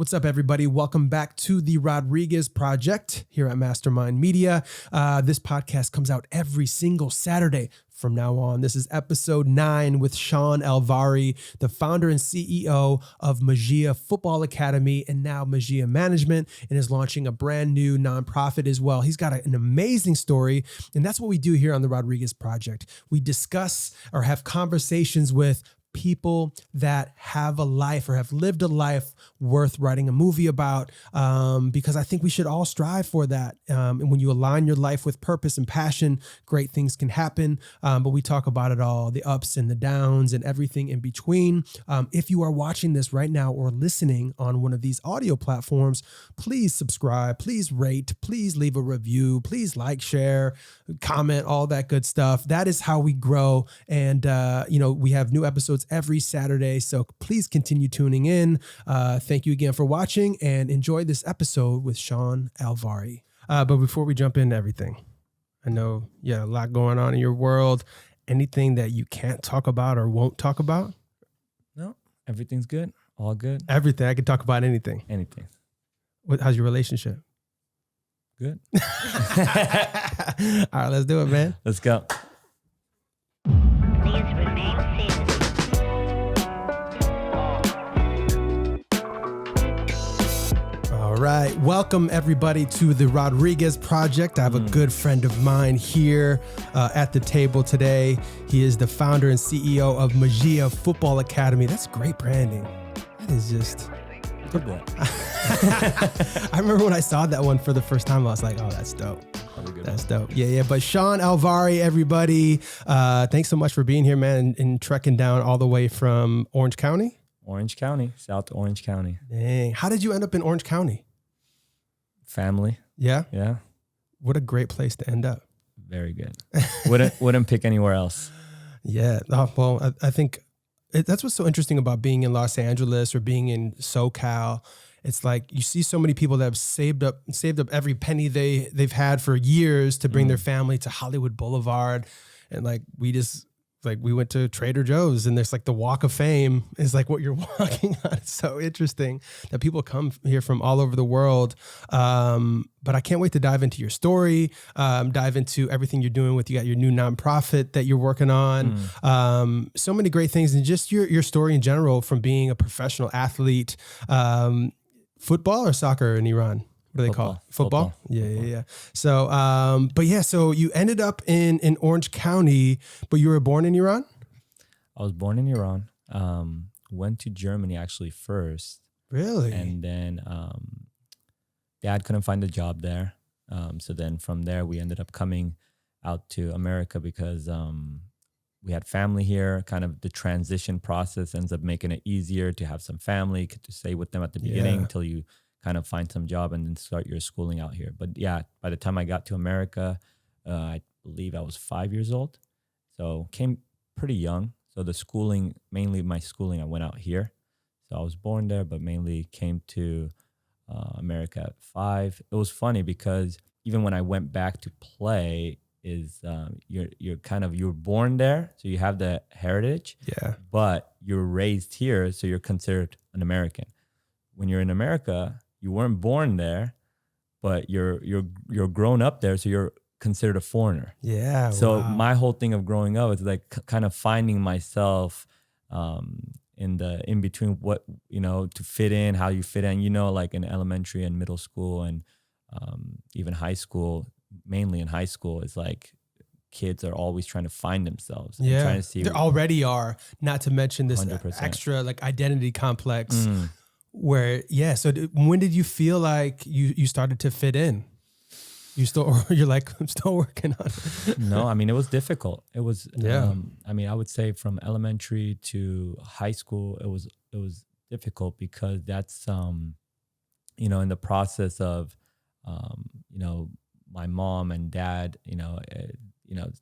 What's up, everybody? Welcome back to the Rodriguez Project here at Mastermynd Media. This podcast comes out every single Saturday from now on. This is episode 9 with Shawn Alvari, the founder and CEO of MAGIA Football Academy and now MAGIA Management, and is launching a brand new nonprofit as well. He's got an amazing story, and that's what we do here on the Rodriguez Project. We discuss or have conversations with people that have a life or have lived a life worth writing a movie about, because I think we should all strive for that. And when you align your life with purpose and passion, great things can happen. But we talk about it all, the ups and the downs and everything in between. If you are watching this right now or listening on one of these audio platforms, please subscribe, please rate, please leave a review, please like, share, comment, all that good stuff. That is how we grow. And, we have new episodes every Saturday. So please continue tuning in. Thank you again for watching and enjoy this episode with Shawn Alvari. But before we jump into everything, I know, a lot going on in your world. Anything that you can't talk about or won't talk about? No, everything's good. All good. Everything. I can talk about anything. Anything. How's your relationship? Good. All right, let's do it, man. Let's go. All right. Welcome, everybody, to the Rodriguez Project. I have a good friend of mine here at the table today. He is the founder and CEO of MAGIA Football Academy. That's great branding. That is just... I remember when I saw that one for the first time, I was like, oh, that's dope. That's dope. Yeah. But Shawn Alvari, everybody, thanks so much for being here, man, and trekking down all the way from Orange County. Orange County, South Orange County. Dang. How did you end up in Orange County? Family. Yeah? Yeah. What a great place to end up. Very good. Wouldn't pick anywhere else. Yeah. Well, I think that's what's so interesting about being in Los Angeles or being in SoCal. It's like you see so many people that have saved up every penny they've had for years to bring their family to Hollywood Boulevard. And we went to Trader Joe's, and there's like the Walk of Fame is like what you're walking on. It's so interesting that people come here from all over the world. But I can't wait to dive into your story, dive into everything you're doing you got your new nonprofit that you're working on. So many great things, and just your story in general from being a professional athlete, football or soccer in Iran. What do they call it? Football? Yeah. So you ended up in Orange County, but you were born in Iran? I was born in Iran. Went to Germany actually first. Really? And then Dad couldn't find a job there. So then from there, we ended up coming out to America because we had family here. Kind of the transition process ends up making it easier to have some family, to stay with them at the beginning until you kind of find some job and then start your schooling out here. But yeah, by the time I got to America, I believe I was 5 years old. So came pretty young. So the schooling, mainly my schooling, I went out here. So I was born there, but mainly came to America at 5. It was funny because even when I went back to play, you're born there, so you have the heritage. Yeah. But you're raised here, so you're considered an American. When you're in America, you weren't born there, but you're grown up there, so you're considered a foreigner. Yeah. So my whole thing of growing up is like kind of finding myself in between what, to fit in, how you fit in, like in elementary and middle school and even high school, mainly in high school, is like kids are always trying to find themselves. Yeah. Trying to see they already are, not to mention this 100%. Extra like identity complex. Where, so when did you feel like you started to fit in? You're like, I'm still working on it. No, I mean, it was difficult. It was, I would say from elementary to high school, it was difficult because that's, in the process of, my mom and dad,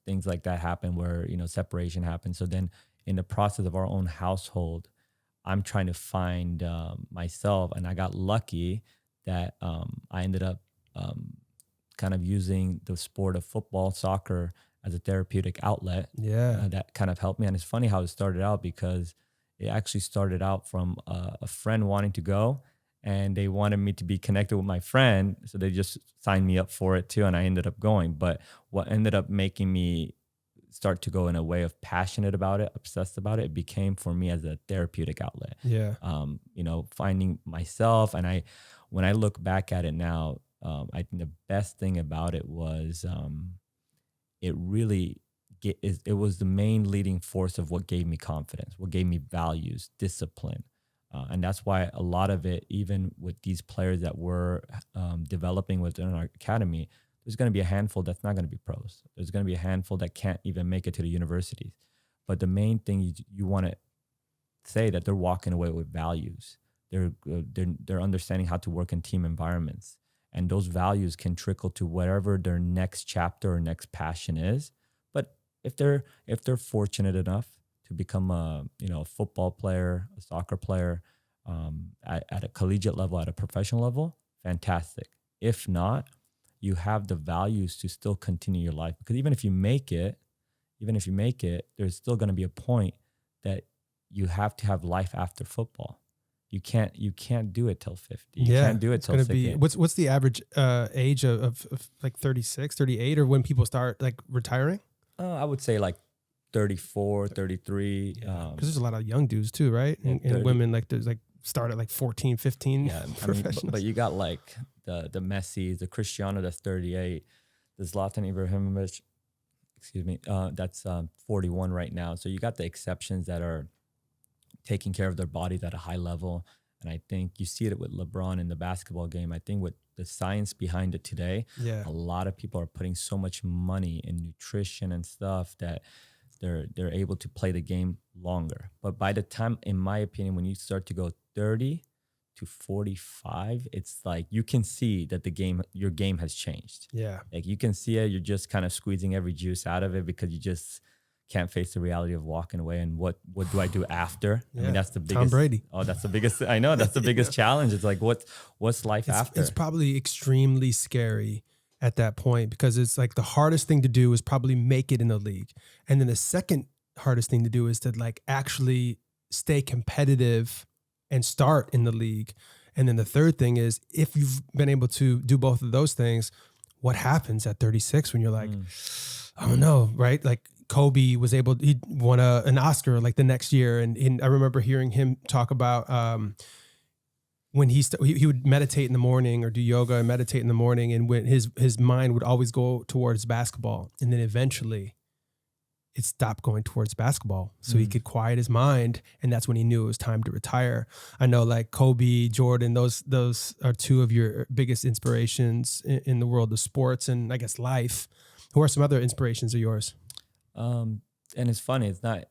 things like that happen where, separation happens. So then in the process of our own household, I'm trying to find myself, and I got lucky that I ended up kind of using the sport of football, soccer as a therapeutic outlet. Yeah, that kind of helped me. And it's funny how it started out because it actually started out from a friend wanting to go, and they wanted me to be connected with my friend. So they just signed me up for it too. And I ended up going. But what ended up making me start to go in a way of passionate about it, obsessed about it, it became for me as a therapeutic outlet. Yeah. Finding myself. And when I look back at it now, I think the best thing about it was it really it was the main leading force of what gave me confidence, what gave me values, discipline. And that's why a lot of it, even with these players that we're developing within our academy, there's going to be a handful that's not going to be pros. There's going to be a handful that can't even make it to the universities. But the main thing you want to say that they're walking away with values. They're understanding how to work in team environments, and those values can trickle to whatever their next chapter or next passion is. But if they're fortunate enough to become a football player, a soccer player, at a collegiate level, at a professional level, fantastic. If not, you have the values to still continue your life, because even if you make it, there's still going to be a point that you have to have life after football. You can't do it till 50. You can't do it till 60. What's the average age of like 36, 38, or when people start like retiring? I would say like 34, 33. Because there's a lot of young dudes too, right? And women, like there's like start at like 14, 15. Yeah, but you got like the Messis, the Cristiano that's 38, the Zlatan Ibrahimovic, that's 41 right now. So you got the exceptions that are taking care of their bodies at a high level. And I think you see it with LeBron in the basketball game. I think with the science behind it today, a lot of people are putting so much money in nutrition and stuff that they're able to play the game longer. But by the time, in my opinion, when you start to go 30 to 45, it's like you can see that your game has changed. Yeah. Like you can see it, you're just kind of squeezing every juice out of it because you just can't face the reality of walking away. And what do I do after? I mean, that's the biggest. Tom Brady. Oh, that's the biggest. I know that's the biggest challenge. It's like, what's life after? It's probably extremely scary at that point, because it's like the hardest thing to do is probably make it in the league. And then the second hardest thing to do is to like actually stay competitive and start in the league. And then the third thing is, if you've been able to do both of those things, what happens at 36 when you're like, oh no, right? Like Kobe he won an Oscar like the next year. And I remember hearing him talk about when he would meditate in the morning or do yoga and meditate in the morning. And when his mind would always go towards basketball. And then eventually it stopped going towards basketball. So he could quiet his mind. And that's when he knew it was time to retire. I know like Kobe, Jordan, those are two of your biggest inspirations in the world of sports and I guess life. Who are some other inspirations of yours? And it's funny. It's not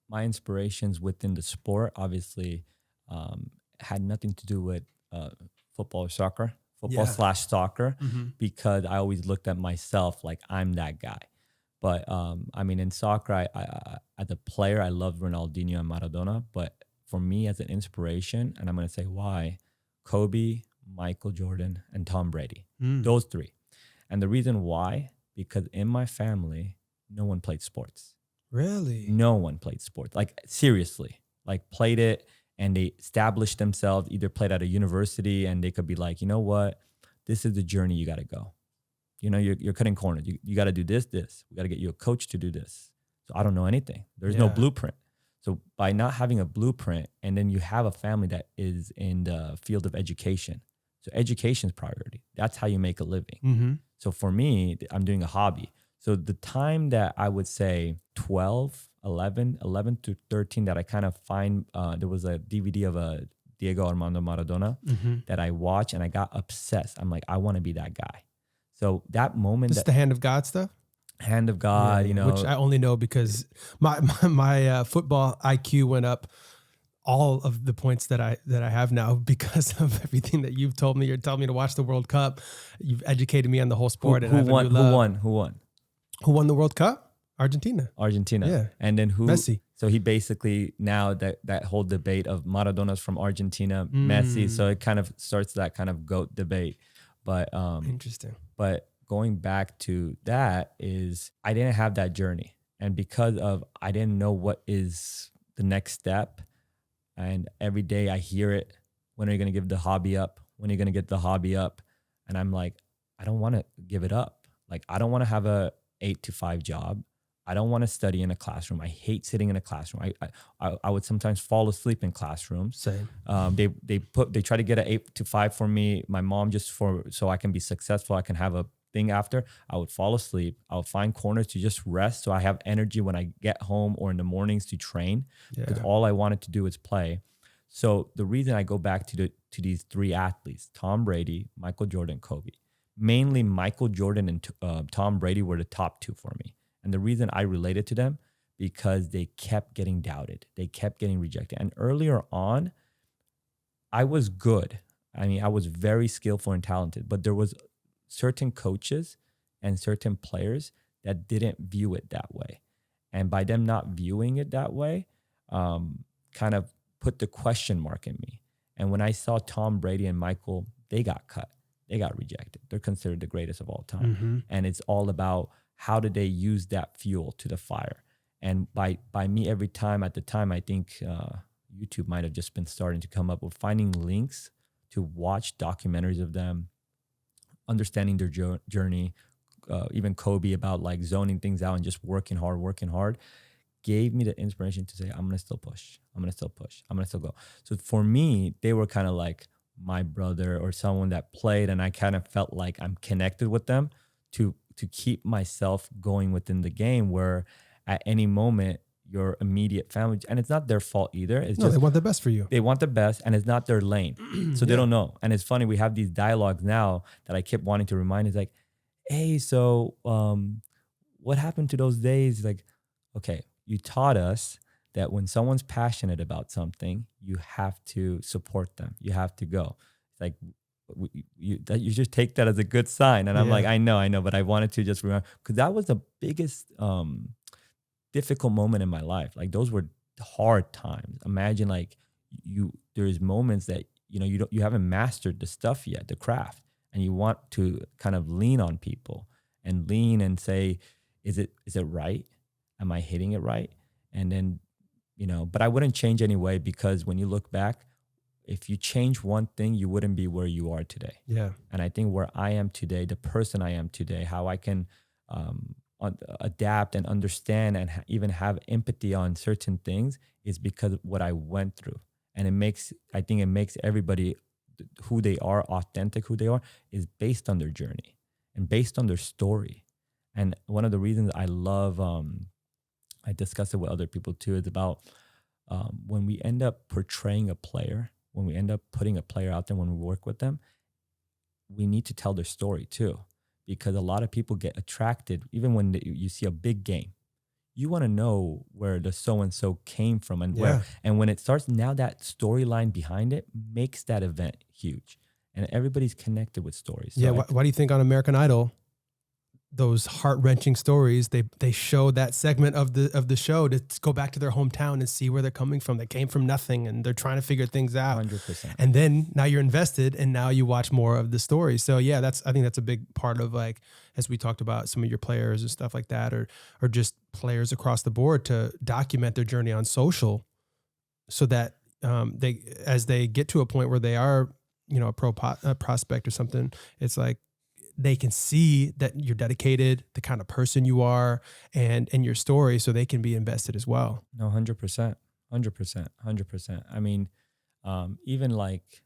my inspirations within the sport, obviously, had nothing to do with football or soccer, /soccer, because I always looked at myself like I'm that guy. But I mean, in soccer, I as a player, I loved Ronaldinho and Maradona. But for me as an inspiration, and I'm going to say why, Kobe, Michael Jordan, and Tom Brady. Those three. And the reason why, because in my family, no one played sports. Really? No one played sports. Like seriously, like played it, and they established themselves, either played at a university, and they could be like, you know what, this is the journey you got to go. You know, you're cutting corners. You got to do this. We got to get you a coach to do this. So I don't know anything. There's no blueprint. So by not having a blueprint, and then you have a family that is in the field of education. So education is priority. That's how you make a living. So for me, I'm doing a hobby. So the time that I would say 11 to 13 that I kind of find, there was a DVD of a Diego Armando Maradona that I watched and I got obsessed. I'm like, I want to be that guy. So that moment. This is the hand of God stuff? Hand of God, Which I only know because my football IQ went up all of the points that I have now because of everything that you've told me. You're telling me to watch the World Cup. You've educated me on the whole sport. Who won? Who won the World Cup? Argentina. Yeah. And then who? Messi. So he basically, now that whole debate of Maradona's from Argentina, Messi. So it kind of starts that kind of GOAT debate. But interesting. But going back to that is I didn't have that journey. And because of I didn't know what is the next step. And every day I hear it when are you going to give the hobby up? When are you going to get the hobby up? And I'm like, I don't want to give it up. Like, I don't want to have a 8 to 5 job. I don't want to study in a classroom. I hate sitting in a classroom. I would sometimes fall asleep in classrooms. Same. They try to get an 8 to 5 for me. My mom so I can be successful. I can have a thing after. I would fall asleep. I would find corners to just rest so I have energy when I get home or in the mornings to train. Because all I wanted to do is play. So the reason I go back to these 3 athletes, Tom Brady, Michael Jordan, Kobe, mainly Michael Jordan and Tom Brady were the top 2 for me. And the reason I related to them, because they kept getting doubted. They kept getting rejected. And earlier on, I was good. I mean, I was very skillful and talented, but there was certain coaches and certain players that didn't view it that way. And by them not viewing it that way, kind of put the question mark in me. And when I saw Tom Brady and Michael, they got cut. They got rejected. They're considered the greatest of all time. Mm-hmm. And it's all about how did they use that fuel to the fire. And by me, every time at the time, I think YouTube might have just been starting to come up with finding links to watch documentaries of them, understanding their journey, even Kobe about like zoning things out and just working hard, gave me the inspiration to say, I'm going to still push. I'm going to still push. I'm going to still go. So for me, they were kind of like my brother or someone that played, and I kind of felt like I'm connected with them to keep myself going within the game, where at any moment your immediate family, and it's not their fault either. It's just they want the best for you. They want the best, and it's not their lane. So they don't know. And it's funny, we have these dialogues now that I kept wanting to remind. It's like, hey, so what happened to those days? Like, okay, you taught us that when someone's passionate about something, you have to support them. You have to go. It's like, you just take that as a good sign. And I'm like, I know, but I wanted to just remember, because that was the biggest difficult moment in my life. Like, those were hard times. Imagine like there's moments that you haven't mastered the stuff yet, the craft, and you want to kind of lean on people and lean and say, is it right? Am I hitting it right? And then but I wouldn't change anyway, because when you look back, if you change one thing, you wouldn't be where you are today. Yeah. And I think where I am today, the person I am today, how I can adapt and understand and even have empathy on certain things is because of what I went through. And I think it makes everybody who they are, authentic who they are, is based on their journey and based on their story. And one of the reasons I love, I discuss it with other people too, is about when we end up portraying a player, when we end up putting a player out there, when we work with them, we need to tell their story too. Because a lot of people get attracted, even when you see a big game, you want to know where the so-and-so came from and where. And when it starts, now that storyline behind it makes that event huge. And everybody's connected with stories. So why do you think on American Idol, those heart-wrenching stories, they show that segment of the show to go back to their hometown and see where they're coming from? They came from nothing and they're trying to figure things out. 100%. And then now you're invested and now you watch more of the story. So yeah, I think that's a big part of, like, as we talked about some of your players and stuff like that, or just players across the board, to document their journey on social, so that as they get to a point where they are, a prospect or something, it's like, they can see that you're dedicated, the kind of person you are, and your story, so they can be invested as well. No, 100%. I mean, even like,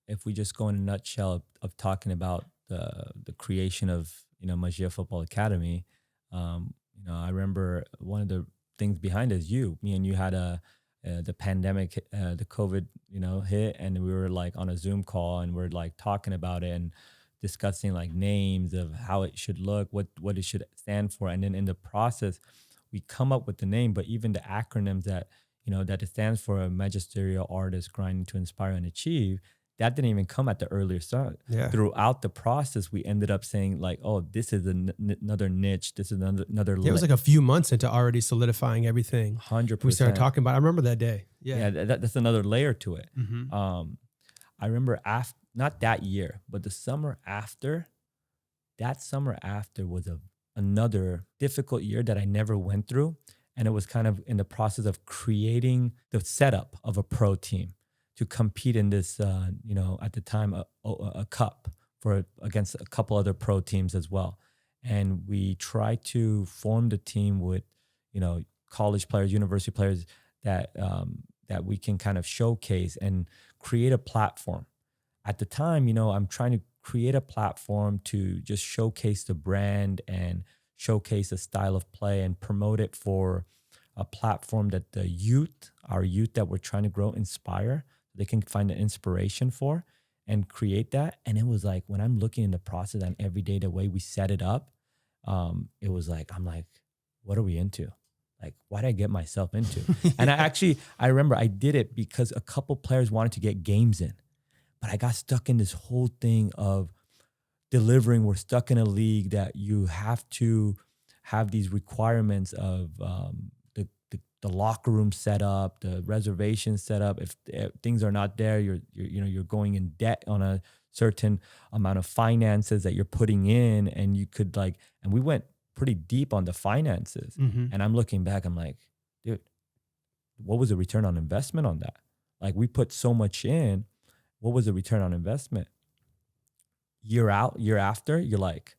if we just go in a nutshell of talking about the creation of, MAGIA Football Academy, I remember one of the things behind it is me and you had the pandemic, the COVID, hit, and we were like on a Zoom call and we're like talking about it and discussing like names of how it should look, what it should stand for. And then in the process, we come up with the name, but even the acronyms that it stands for, a magisterial artist grinding to inspire and achieve, that didn't even come at the earlier start. Yeah. Throughout the process, we ended up saying like, oh, this is another niche. This is another. It was like a few months into already solidifying everything. 100%. We started talking about, I remember that day. Yeah. That's another layer to it. Mm-hmm. I remember not that year, but the summer after, that summer after was another difficult year that I never went through. And it was kind of in the process of creating the setup of a pro team to compete in this, at the time, a cup against a couple other pro teams as well. And we tried to form the team with, college players, university players that we can kind of showcase and create a platform. At the time, I'm trying to create a platform to just showcase the brand and showcase the style of play and promote it for a platform that our youth that we're trying to grow, inspire, they can find an inspiration for and create that. And it was like, when I'm looking in the process and every day, the way we set it up, it was like, I'm like, what are we into? Like, what did I get myself into? And I remember I did it because a couple players wanted to get games in, but I got stuck in this whole thing of delivering. We're stuck in a league that you have to have these requirements of the locker room set up, the reservation set up. If things are not there, you're going in debt on a certain amount of finances that you're putting in, and you could and we went pretty deep on the finances. Mm-hmm. And I'm looking back, I'm like, dude, what was the return on investment on that? Like, we put so much in. What was the return on investment? Year after, you're like,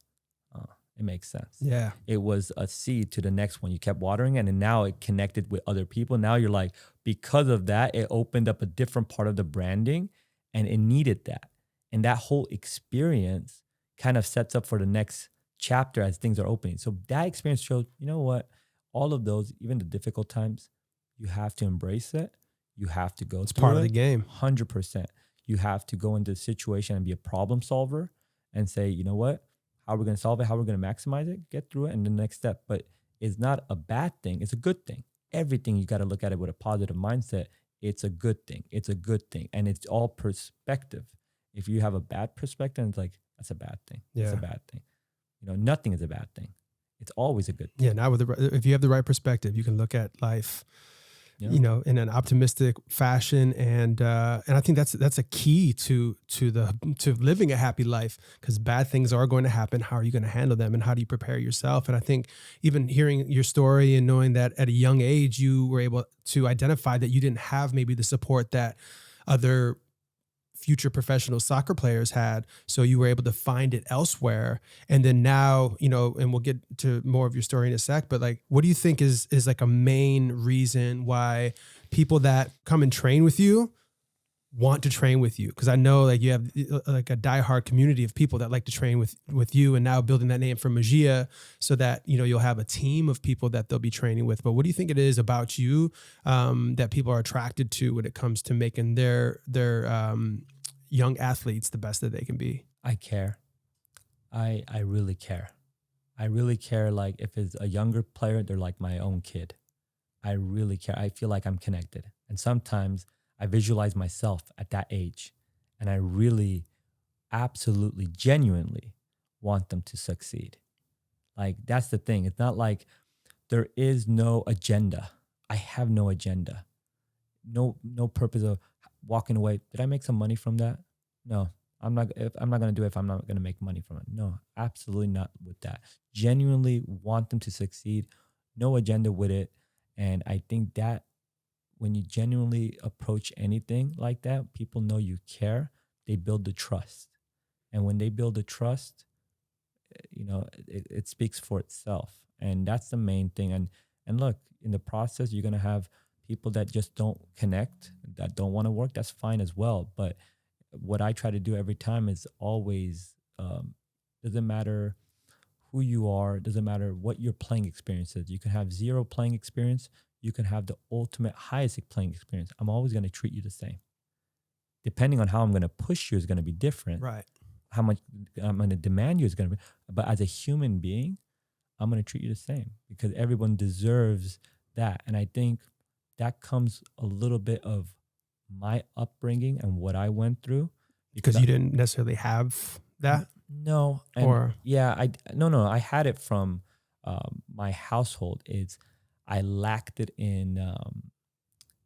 oh, it makes sense. Yeah. It was a seed to the next one. You kept watering it, and now it connected with other people. Now you're like, because of that, it opened up a different part of the branding, and it needed that. And that whole experience kind of sets up for the next chapter as things are opening. So that experience showed, you know what, all of those, even the difficult times, you have to embrace it. You have to go through it. It's part of the game. 100%. You have to go into the situation and be a problem solver and say, you know what, how are we going to solve it? How are we going to maximize it? Get through it, and the next step. But it's not a bad thing. It's a good thing. Everything, you got to look at it with a positive mindset. It's a good thing. It's a good thing. And it's all perspective. If you have a bad perspective, it's like, that's a bad thing. Yeah. It's a bad thing. Nothing is a bad thing. It's always a good thing. Yeah. Now if you have the right perspective, you can look at life, in an optimistic fashion. And I think that's a key to living a happy life, because bad things are going to happen. How are you going to handle them, and how do you prepare yourself? And I think even hearing your story and knowing that at a young age, you were able to identify that you didn't have maybe the support that other future professional soccer players had. So you were able to find it elsewhere. And then now, and we'll get to more of your story in a sec, but what do you think is like a main reason why people that come and train with you want to train with you? Because I know you have a diehard community of people that like to train with you, and now building that name for MAGIA so that, you'll have a team of people that they'll be training with. But what do you think it is about you that people are attracted to when it comes to making their young athletes the best that they can be? I care. I really care. I really care. Like, if it's a younger player, they're like my own kid. I really care. I feel like I'm connected. And sometimes I visualize myself at that age, and I really, absolutely, genuinely want them to succeed. Like, that's the thing. It's not like there is no agenda. I have no agenda. No purpose of walking away. Did I make some money from that? No. I'm not going to do it if I'm not going to make money from it. No, absolutely not with that. Genuinely want them to succeed. No agenda with it. And I think that when you genuinely approach anything like that, people know you care. They build the trust. And when they build the trust, it speaks for itself. And that's the main thing. And look, in the process, you're going to have people that just don't connect, that don't want to work. That's fine as well. But what I try to do every time is always, doesn't matter who you are, doesn't matter what your playing experience is. You can have zero playing experience. You can have the ultimate highest playing experience. I'm always going to treat you the same. Depending on how I'm going to push you is going to be different. Right. How much I'm going to demand you is going to be. But as a human being, I'm going to treat you the same, because everyone deserves that. And I think that comes a little bit of my upbringing and what I went through. Because you didn't necessarily have that? No. I had it from my household. I lacked it in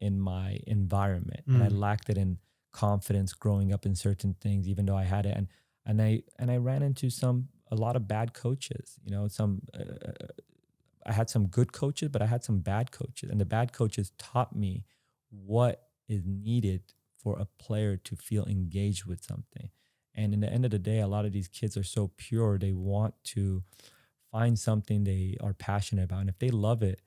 my environment, and I lacked it in confidence growing up in certain things, even though I had it. And I ran into a lot of bad coaches. I had some good coaches, but I had some bad coaches, and the bad coaches taught me what is needed for a player to feel engaged with something. And in the end of the day, a lot of these kids are so pure. They want to find something they are passionate about. And if they love it,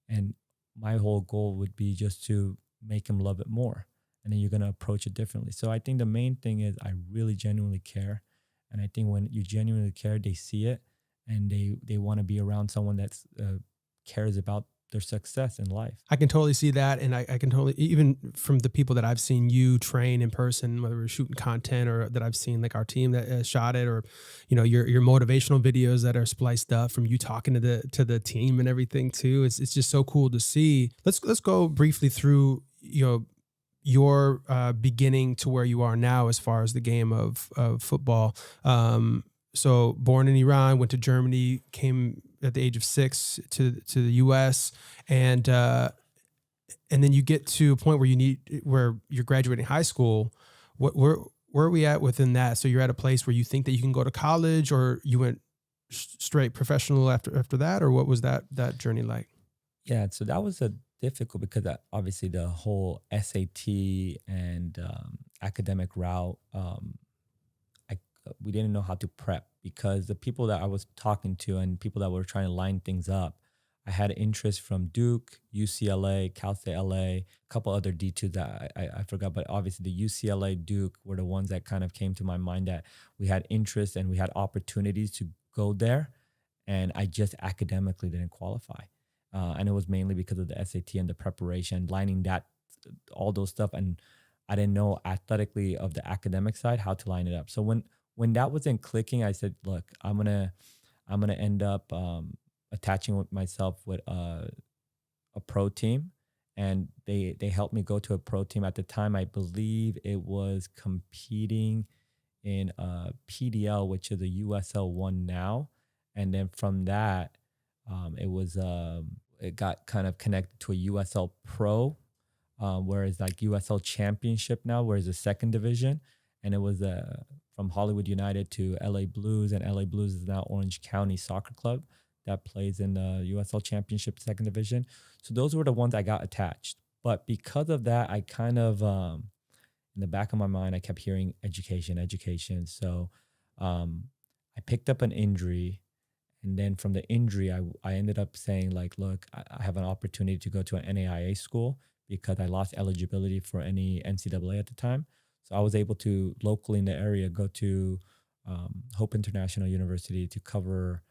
and my whole goal would be just to make them love it more. And then you're going to approach it differently. So I think the main thing is I really genuinely care. And I think when you genuinely care, they see it, and they want to be around someone that's cares about their success in life. I can totally see that. And I can totally, even from the people that I've seen you train in person, whether we're shooting content or that I've seen like our team that shot it, or, you know, your motivational videos that are spliced up from you talking to the team and everything too. It's just so cool to see. Let's go briefly through, you know, your beginning to where you are now as far as the game of football. So born in Iran, went to Germany, came at the age of 6 to the U.S. and then you get to a point where you're graduating high school. Where are we at within that? So you're at a place where you think that you can go to college, or you went straight professional after that, or what was that journey like? Yeah, so that was a difficult because obviously the whole SAT and academic route, we didn't know how to prep, because the people that I was talking to and people that were trying to line things up, I had interest from Duke, UCLA, Cal State LA, a couple other D2s that I forgot, but obviously the UCLA, Duke were the ones that kind of came to my mind that we had interest and we had opportunities to go there. And I just academically didn't qualify. And it was mainly because of the SAT and the preparation, lining that, all those stuff. And I didn't know athletically of the academic side how to line it up. So when that wasn't clicking, I said, look, I'm gonna end up attaching with myself with a pro team, and they helped me go to a pro team. At the time, I believe it was competing in PDL, which is a USL 1 now, and then from that, it got kind of connected to a USL Pro, whereas like USL Championship now, whereas the second division, and it was from Hollywood United to LA Blues, and LA Blues is now Orange County Soccer Club that plays in the USL Championship second division. So those were the ones I got attached. But because of that, I kind of in the back of my mind, I kept hearing education. So I picked up an injury. And then from the injury, I ended up saying like, look, I have an opportunity to go to an NAIA school because I lost eligibility for any NCAA at the time. So I was able to locally in the area go to Hope International University to cover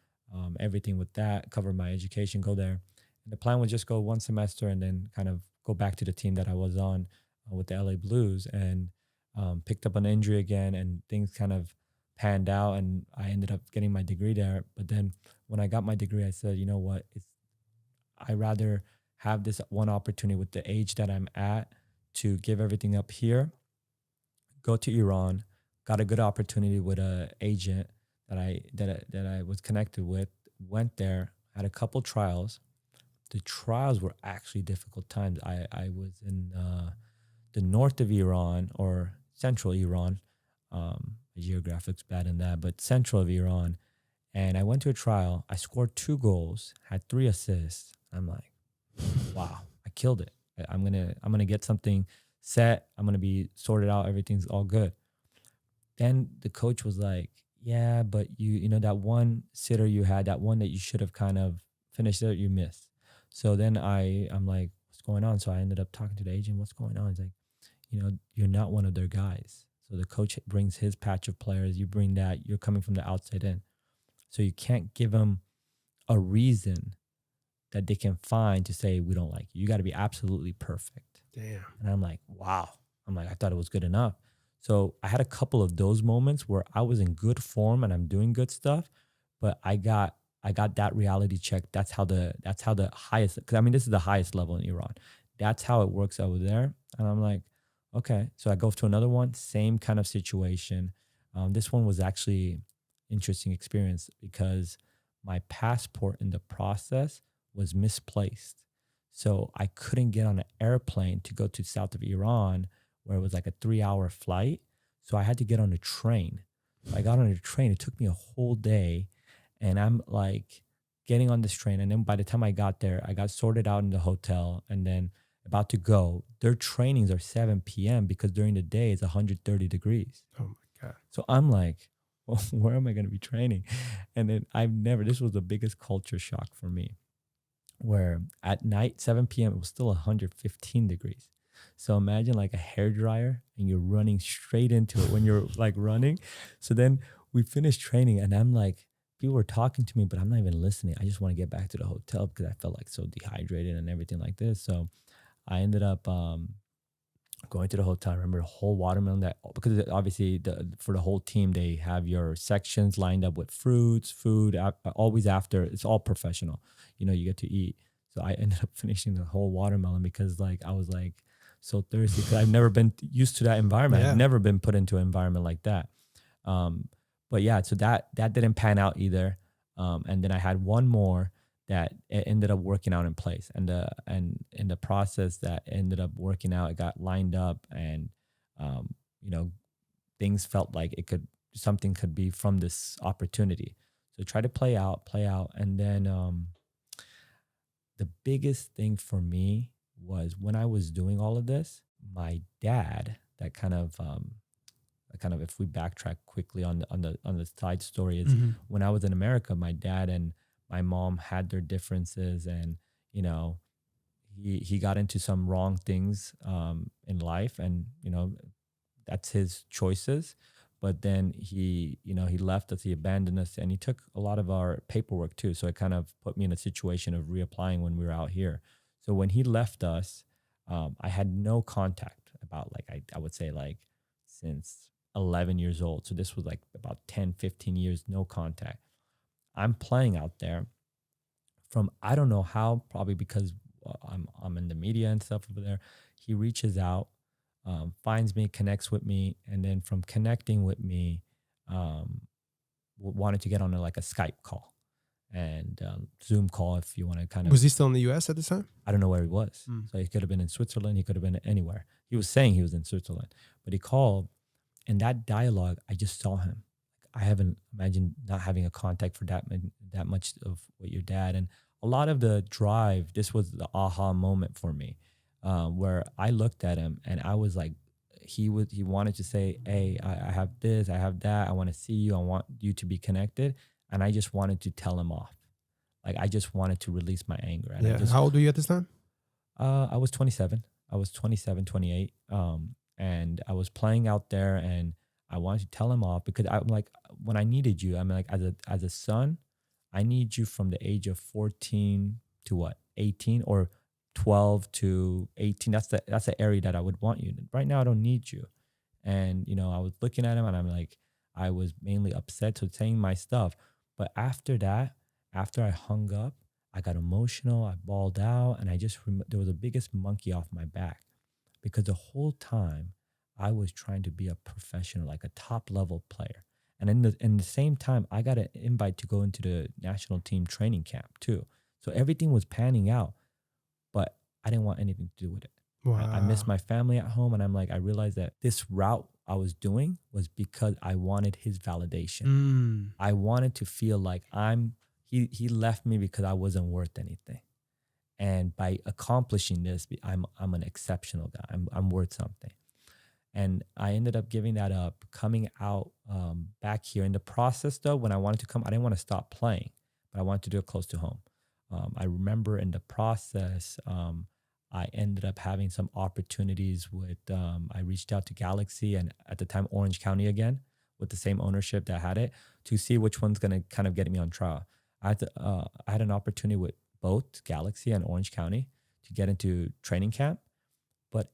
everything with that, cover my education, go there. And the plan was just go one semester and then kind of go back to the team that I was on with the LA Blues, and picked up an injury again, and things kind of panned out, and I ended up getting my degree there. But then when I got my degree, I said, you know what, I rather have this one opportunity with the age that I'm at to give everything up here, go to Iran, got a good opportunity with an agent that I was connected with, went there, had a couple trials. The trials were actually difficult times. I was in the north of Iran, or central Iran. Geographic's bad in that, but central of Iran. And I went to a trial. I scored 2 goals, had 3 assists. I'm like, wow, I killed it. I'm gonna get something set. I'm gonna be sorted out. Everything's all good. Then the coach was like, yeah, but you know that one sitter you had, that one that you should have kind of finished it, you missed. So then I'm like, what's going on? So I ended up talking to the agent. What's going on? He's like, you know, you're not one of their guys. So the coach brings his patch of players. You bring that. You're coming from the outside in. So you can't give them a reason that they can find to say, we don't like you. You got to be absolutely perfect. Damn. And I'm like, wow. I thought it was good enough. So I had a couple of those moments where I was in good form and I'm doing good stuff, but I got that reality check. That's how the highest, because I mean, this is the highest level in Iran. That's how it works over there. And I'm like, okay. So I go to another one, same kind of situation. This one was actually interesting experience because my passport in the process was misplaced. So I couldn't get on an airplane to go to south of Iran, where it was like a 3-hour flight. So I had to get on a train. So I got on a train. It took me a whole day. And I'm like getting on this train. And then by the time I got there, I got sorted out in the hotel. And then about to go. Their trainings are 7 p.m. because during the day it's 130 degrees. Oh my God. So I'm like, well, where am I going to be training? And then this was the biggest culture shock for me, where at night, 7 p.m., it was still 115 degrees. So imagine like a hair dryer and you're running straight into it when you're like running. So then we finished training and I'm like, people were talking to me, but I'm not even listening. I just want to get back to the hotel because I felt like so dehydrated and everything like this. So I ended up going to the hotel. I remember the whole watermelon because obviously for the whole team, they have your sections lined up with fruits, food, always after. It's all professional. You get to eat. So I ended up finishing the whole watermelon because like I was like so thirsty because I've never been used to that environment. Yeah. I've never been put into an environment like that. But yeah, so that didn't pan out either. And then I had one more that it ended up working out in place, and in the process that ended up working out, it got lined up, and you know, things felt like something could be from this opportunity. So try to play out, and then the biggest thing for me was when I was doing all of this, my dad, that kind of if we backtrack quickly on the side story is when I was in America, my dad and my mom had their differences, and he got into some wrong things in life, and that's his choices. But then he left us, he abandoned us, and he took a lot of our paperwork too. So it kind of put me in a situation of reapplying when we were out here. So when he left us, I had no contact about I would say like since 11 years old. So this was like about 10, 15 years, no contact. I'm playing out there from, I don't know how, probably because I'm in the media and stuff over there. He reaches out, finds me, connects with me, and then from connecting with me, wanted to get on like a Skype call and Zoom call if you want to kind of. Was he still in the U.S. at the time? I don't know where he was. So he could have been in Switzerland. He could have been anywhere. He was saying he was in Switzerland, but he called, and that dialogue, I just saw him. I haven't imagined not having a contact for that much of what your dad. And a lot of the drive, this was the aha moment for me, where I looked at him and I was like, he wanted to say, hey, I have this, I have that. I want to see you. I want you to be connected. And I just wanted to tell him off. Like, I just wanted to release my anger. And How old were you at this time? I was 27. I was 27, 28. And I was playing out there, and I wanted to tell him off because I'm like, when I needed you, I'm like, as a son, I need you from the age of 14 to what, 18, or 12 to 18. That's the area that I would want you. Right now, I don't need you. And, I was looking at him and I'm like, I was mainly upset, so saying my stuff. But after that, after I hung up, I got emotional, I bawled out, and I just, there was the biggest monkey off my back because the whole time I was trying to be a professional, like a top level player. And in the same time, I got an invite to go into the national team training camp too. So everything was panning out, but I didn't want anything to do with it. Wow. I missed my family at home, and I'm like, I realized that this route I was doing was because I wanted his validation. I wanted to feel like he left me because I wasn't worth anything. And by accomplishing this, I'm an exceptional guy. I'm worth something. And I ended up giving that up, coming out back here. In the process, though, when I wanted to come, I didn't want to stop playing, but I wanted to do it close to home. I remember in the process, I ended up having some opportunities with, I reached out to Galaxy and at the time Orange County again, with the same ownership that had it, to see which one's going to kind of get me on trial. I had an opportunity with both Galaxy and Orange County to get into training camp, but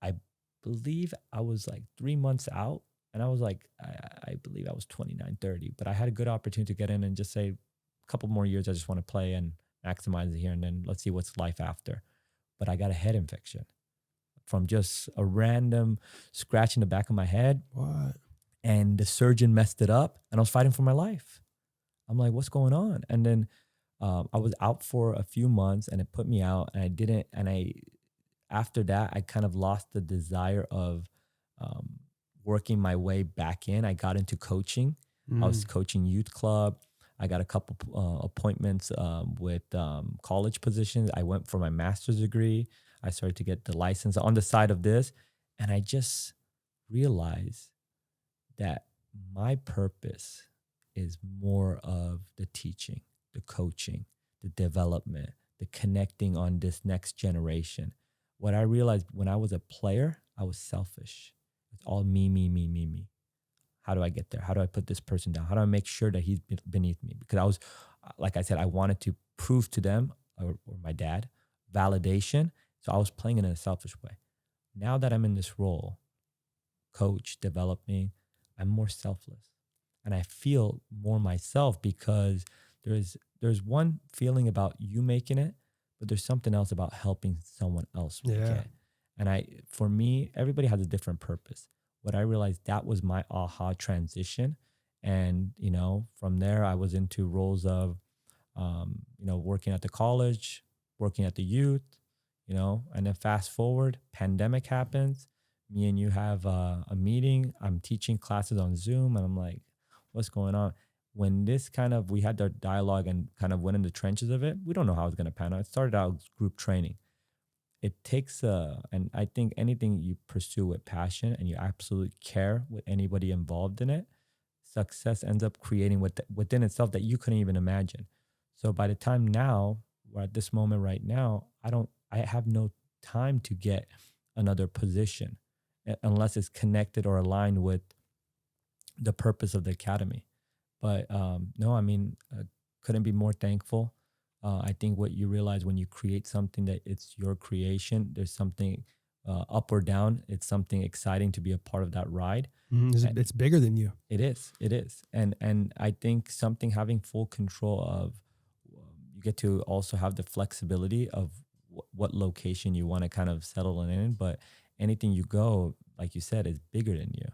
I believe I was like 3 months out, and I was like, I believe I was 29, 30, but I had a good opportunity to get in and just say, a couple more years, I just want to play and maximize it here, and then let's see what's life after. But I got a head infection from just a random scratch in the back of my head. What? And the surgeon messed it up, and I was fighting for my life. I'm like, what's going on? And then I was out for a few months, and it put me out, and after that, I kind of lost the desire of working my way back in. I got into coaching. I was coaching youth club. I got a couple appointments with college positions. I went for my master's degree. I started to get the license on the side of this. And I just realized that my purpose is more of the teaching, the coaching, the development, the connecting on this next generation. What I realized when I was a player, I was selfish. It's all me, me, me, me, me. How do I get there? How do I put this person down? How do I make sure that he's beneath me? Because I was, like I said, I wanted to prove to them or my dad validation. So I was playing it in a selfish way. Now that I'm in this role, coach, developing, I'm more selfless. And I feel more myself because there's one feeling about you making it, but there's something else about helping someone else make it. And for me, everybody has a different purpose. What I realized, that was my aha transition. And, from there, I was into roles of, working at the college, working at the youth, and then fast forward, pandemic happens. Me and you have a meeting. I'm teaching classes on Zoom, and I'm like, what's going on? When we had the dialogue and kind of went in the trenches of it, we don't know how it's going to pan out. It started out as group training. It takes, and I think anything you pursue with passion and you absolutely care with anybody involved in it, success ends up creating within itself that you couldn't even imagine. So by the time now, we're at this moment right now, I have no time to get another position unless it's connected or aligned with the purpose of the academy. But no, I mean, couldn't be more thankful. I think what you realize when you create something that it's your creation, there's something up or down. It's something exciting to be a part of that ride. It's bigger than you. It is. And I think something having full control of, you get to also have the flexibility of what location you want to kind of settle in. But anything you go, like you said, is bigger than you.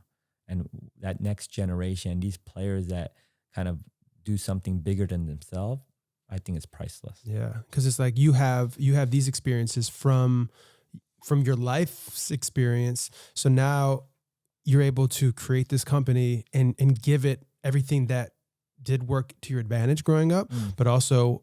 And that next generation, these players that kind of do something bigger than themselves, I think it's priceless. Yeah, because it's like you have these experiences from your life's experience. So now you're able to create this company and give it everything that did work to your advantage growing up, but also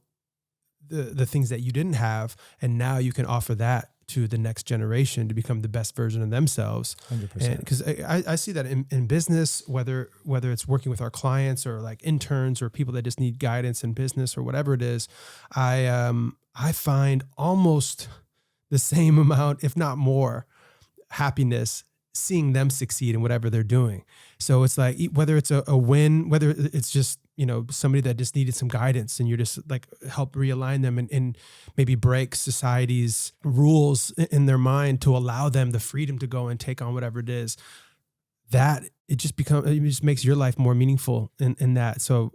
the things that you didn't have. And now you can offer that to the next generation to become the best version of themselves. 100%. Because I see that in business, whether it's working with our clients or like interns or people that just need guidance in business or whatever it is, I find almost the same amount, if not more, happiness seeing them succeed in whatever they're doing. So it's like, whether it's a win, whether it's just, somebody that just needed some guidance and you're just like help realign them and maybe break society's rules in their mind to allow them the freedom to go and take on whatever it is, that it just makes your life more meaningful in that. So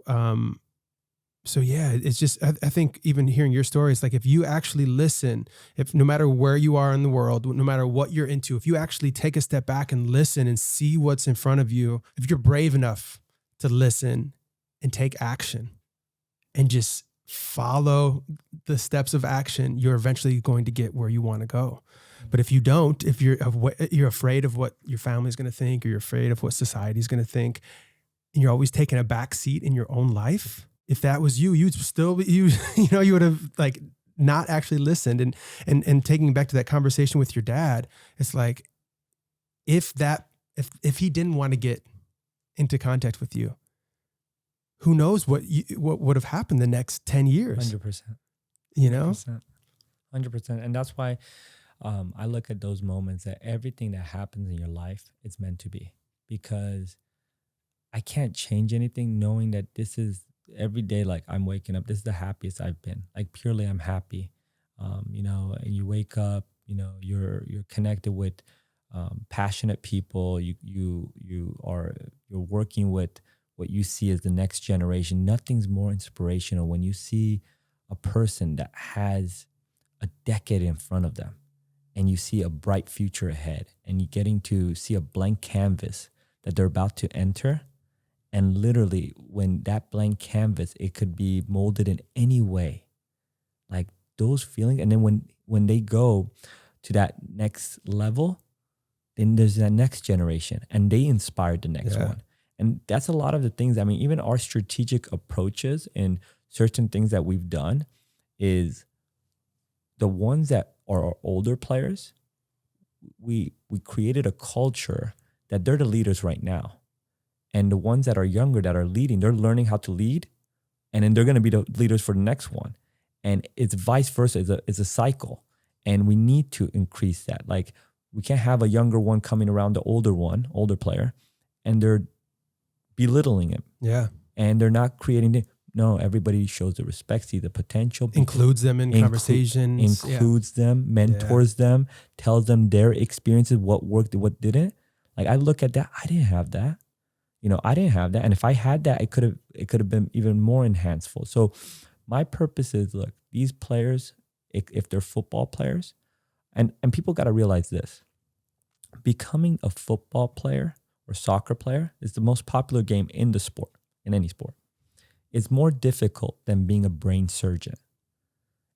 yeah, it's just, I think even hearing your story, it's like, if you actually listen, if no matter where you are in the world, no matter what you're into, if you actually take a step back and listen and see what's in front of you, if you're brave enough to listen and take action and just follow the steps of action, you're eventually going to get where you want to go. But if you don't, if you're afraid of what your family's going to think, or you're afraid of what society's going to think, and you're always taking a back seat in your own life, if that was you, you'd still you would have like not actually listened. And taking back to that conversation with your dad, it's like, if he didn't want to get into contact with you, who knows what would have happened the next 10 years? 100%. 100%. And that's why I look at those moments, that everything that happens in your life, it's meant to be, because I can't change anything, knowing that this is every day. Like, I'm waking up, this is the happiest I've been. Like, purely I'm happy. And you wake up, you're connected with passionate people. You're working with what you see as the next generation. Nothing's more inspirational when you see a person that has a decade in front of them and you see a bright future ahead, and you're getting to see a blank canvas that they're about to enter. And literally, when that blank canvas, it could be molded in any way, like those feelings. And then when they go to that next level, then there's that next generation and they inspired the next one. And that's a lot of the things. I mean, even our strategic approaches and certain things that we've done is the ones that are our older players, we created a culture that they're the leaders right now. And the ones that are younger that are leading, they're learning how to lead, and then they're going to be the leaders for the next one. And it's vice versa. It's a cycle. And we need to increase that. Like, we can't have a younger one coming around the older player, and they're belittling him. Yeah. And they're not creating no, everybody shows the respect, see the potential. Includes them in conversations. Includes them, mentors them, tells them their experiences, what worked, what didn't. Like, I look at that, I didn't have that. I didn't have that. And if I had that, it could have been even more enhanceful. So my purpose is, look, these players, if they're football players, and people got to realize this, becoming a football player or soccer player is the most popular game in the sport, in any sport. It's more difficult than being a brain surgeon.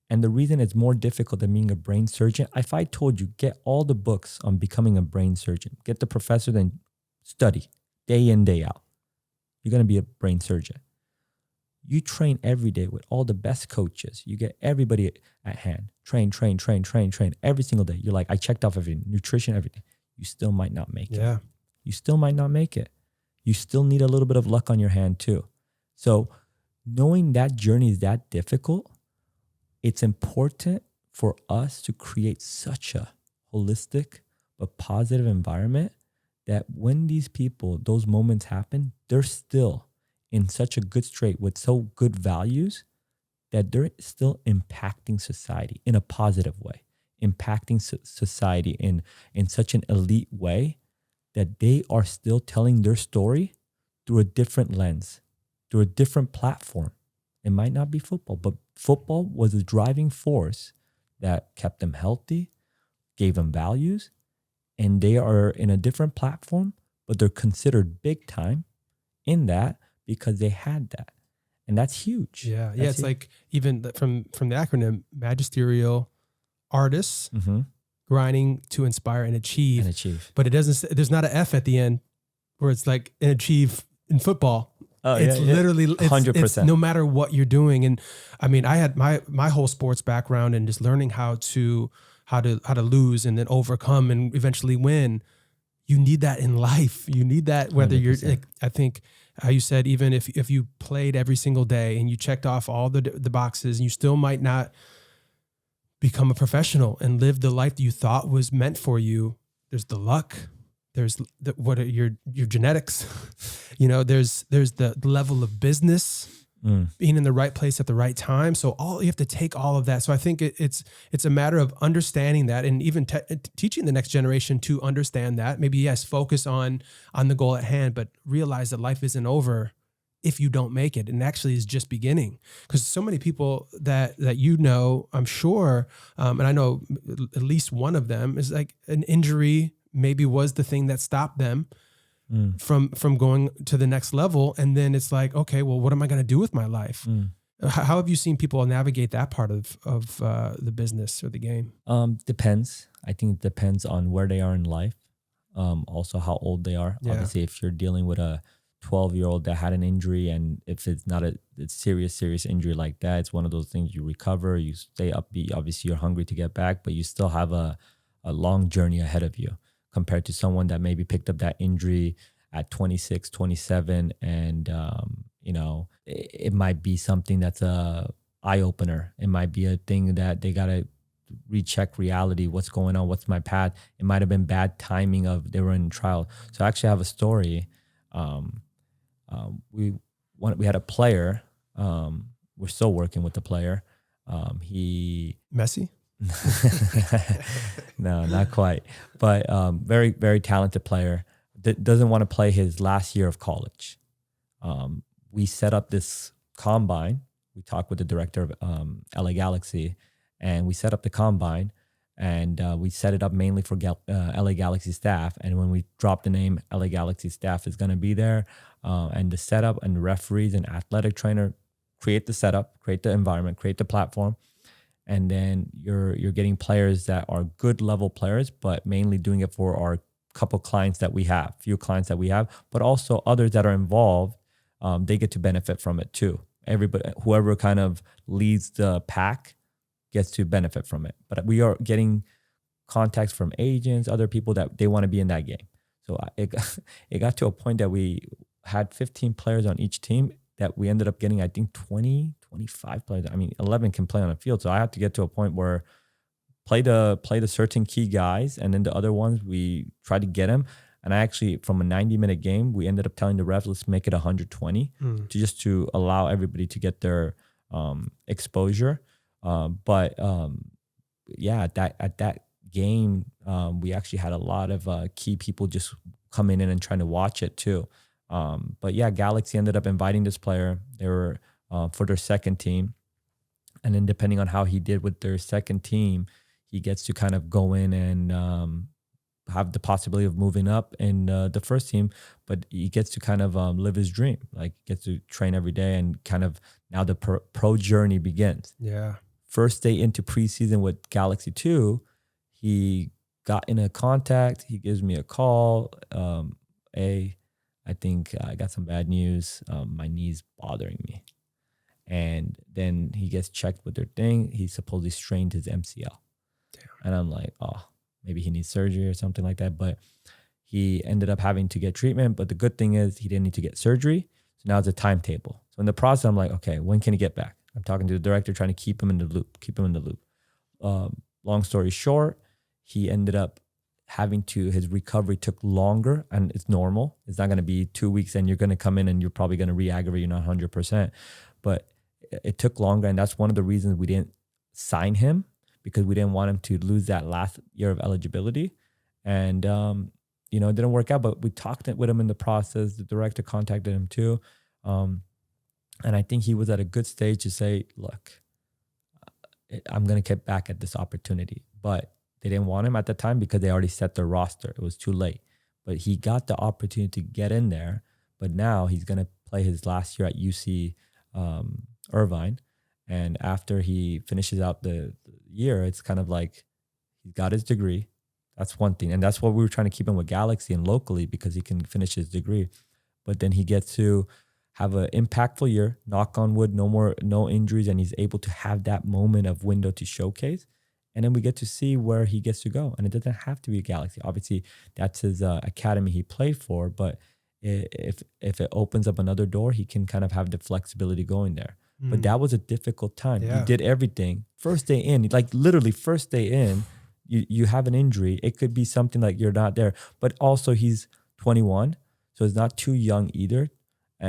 And the reason it's more difficult than being a brain surgeon, if I told you, get all the books on becoming a brain surgeon, get the professor, then study day in, day out, you're going to be a brain surgeon. You train every day with all the best coaches. You get everybody at hand. Train every single day. You're like, I checked off everything, nutrition, everything. You still might not make it. You still might not make it. You still need a little bit of luck on your hand too. So knowing that journey is that difficult, it's important for us to create such a holistic but positive environment that when these people, those moments happen, they're still in such a good state with so good values that they're still impacting society in a positive way, impacting society in such an elite way that they are still telling their story through a different lens, through a different platform. It might not be football, but football was a driving force that kept them healthy, gave them values, and they are in a different platform, but they're considered big time in that because they had that. And that's huge. Yeah. It's huge. Like, even from the acronym, magisterial artists, grinding to inspire and achieve. But it doesn't, there's not an F at the end where it's like an achieve in football. It's literally 100%. It's no matter what you're doing. And I mean, I had my whole sports background and just learning how to lose and then overcome and eventually win. You need that in life. You need that whether 100%. You're, like, I think how you said, even if you played every single day and you checked off all the boxes, you still might not become a professional and live the life that you thought was meant for you. There's the luck. There's what are your genetics, there's the level of business, being in the right place at the right time. So you have to take all of that. So I think it's a matter of understanding that and even teaching the next generation to understand that. Maybe, yes, focus on the goal at hand, but realize that life isn't over if you don't make it, and actually is just beginning. Because so many people that I'm sure, and I know at least one of them is like an injury maybe was the thing that stopped them from going to the next level. And then it's like, okay, well, what am I going to do with my life? How have you seen people navigate that part of the business or the game? Depends. I think it depends on where they are in life. Also how old they are. Yeah. Obviously, if you're dealing with a 12-year-old that had an injury, and if it's not a serious injury like that, it's one of those things you recover, you stay upbeat. Obviously, you're hungry to get back, but you still have a long journey ahead of you, compared to someone that maybe picked up that injury at 26, 27, and it might be something that's a eye-opener. It might be a thing that they got to recheck reality. What's going on? What's my path? It might have been bad timing of they were in trial. So I actually have a story. We had a player. We're still working with the player. Messi? No, not quite. But very, very talented player. Doesn't want to play his last year of college. We set up this combine. We talked with the director of LA Galaxy, and we set up the combine, and we set it up mainly for LA Galaxy staff. And when we drop the name, LA Galaxy staff is going to be there, and the setup and the referees and athletic trainer create the setup, create the environment, create the platform. And then you're getting players that are good level players, but mainly doing it for our few clients that we have, but also others that are involved. They get to benefit from it too. Everybody, whoever kind of leads the pack, gets to benefit from it. But we are getting contacts from agents, other people that they want to be in that game. So it got to a point that we had 15 players on each team that we ended up getting, I think, 20, 25 players. I mean, 11 can play on a field. So I have to get to a point where play the certain key guys, and then the other ones, we try to get them. And I actually, from a 90-minute game, we ended up telling the refs, let's make it 120 to allow everybody to get their exposure. But at that game, we actually had a lot of key people just coming in and trying to watch it too. But yeah, Galaxy ended up inviting this player. They were for their second team. And then depending on how he did with their second team, he gets to kind of go in and have the possibility of moving up in the first team, but he gets to kind of live his dream, like gets to train every day, and kind of now the pro journey begins. Yeah. First day into preseason with Galaxy 2, he got in a contact. He gives me a call. I think I got some bad news. My knee's bothering me. And then he gets checked with their thing. He supposedly strained his MCL. Damn. And I'm like, oh, maybe he needs surgery or something like that. But he ended up having to get treatment. But the good thing is he didn't need to get surgery. So now it's a timetable. So in the process, I'm like, okay, when can he get back? I'm talking to the director, trying to keep him in the loop. Long story short, he ended up his recovery took longer, and it's normal. It's not going to be 2 weeks and you're going to come in and you're probably going to re-aggravate. You're not 100%. But it took longer. And that's one of the reasons we didn't sign him, because we didn't want him to lose that last year of eligibility. And, it didn't work out, but we talked with him in the process. The director contacted him too. And I think he was at a good stage to say, look, I'm going to get back at this opportunity. But they didn't want him at the time because they already set their roster. It was too late. But he got the opportunity to get in there. But now he's going to play his last year at UC Irvine. And after he finishes out the year, it's kind of like he's got his degree. That's one thing. And that's what we were trying to keep him with Galaxy and locally, because he can finish his degree. But then he gets to have an impactful year, knock on wood, no injuries, and he's able to have that moment of window to showcase. And then we get to see where he gets to go. And it doesn't have to be a Galaxy. Obviously, that's his academy he played for. But if it opens up another door, he can kind of have the flexibility going there. But that was a difficult time. Yeah. He did everything. First day in, like literally first day in, you have an injury. It could be something like you're not there. But also he's 21, so he's not too young either.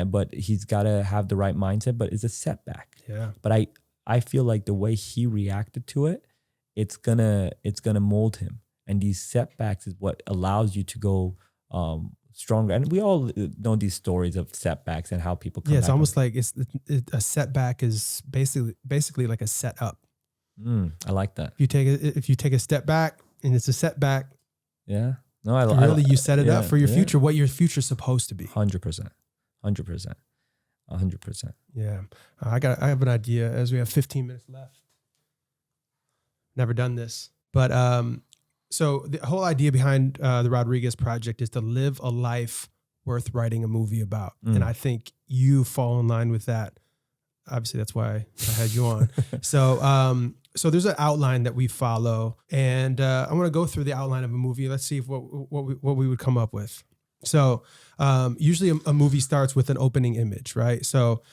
But he's got to have the right mindset. But it's a setback. Yeah. But I feel like the way he reacted to it, it's gonna mold him. And these setbacks is what allows you to go stronger. And we all know these stories of setbacks and how people come back. It's almost like a setback is basically like a setup. I like that. If you take a step back and it's a setback. Yeah. No, you set it up for your future, what your future's supposed to be. 100%. 100%. Yeah. I have an idea as we have 15 minutes left. Never done this, but so the whole idea behind the Rodriguez project is to live a life worth writing a movie about. And I think you fall in line with that. Obviously, that's why I had you on. So there's an outline that we follow, and I want to go through the outline of a movie. Let's see what we would come up with. So usually a movie starts with an opening image, right? So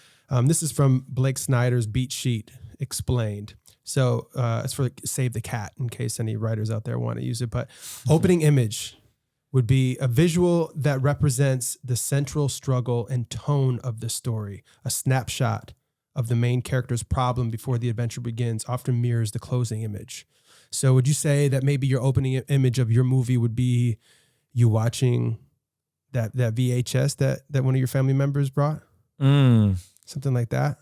this is from Blake Snyder's Beat Sheet Explained. So it's for Save the Cat, in case any writers out there want to use it. But opening image would be a visual that represents the central struggle and tone of the story. A snapshot of the main character's problem before the adventure begins often mirrors the closing image. So would you say that maybe your opening image of your movie would be you watching that VHS that one of your family members brought? Something like that?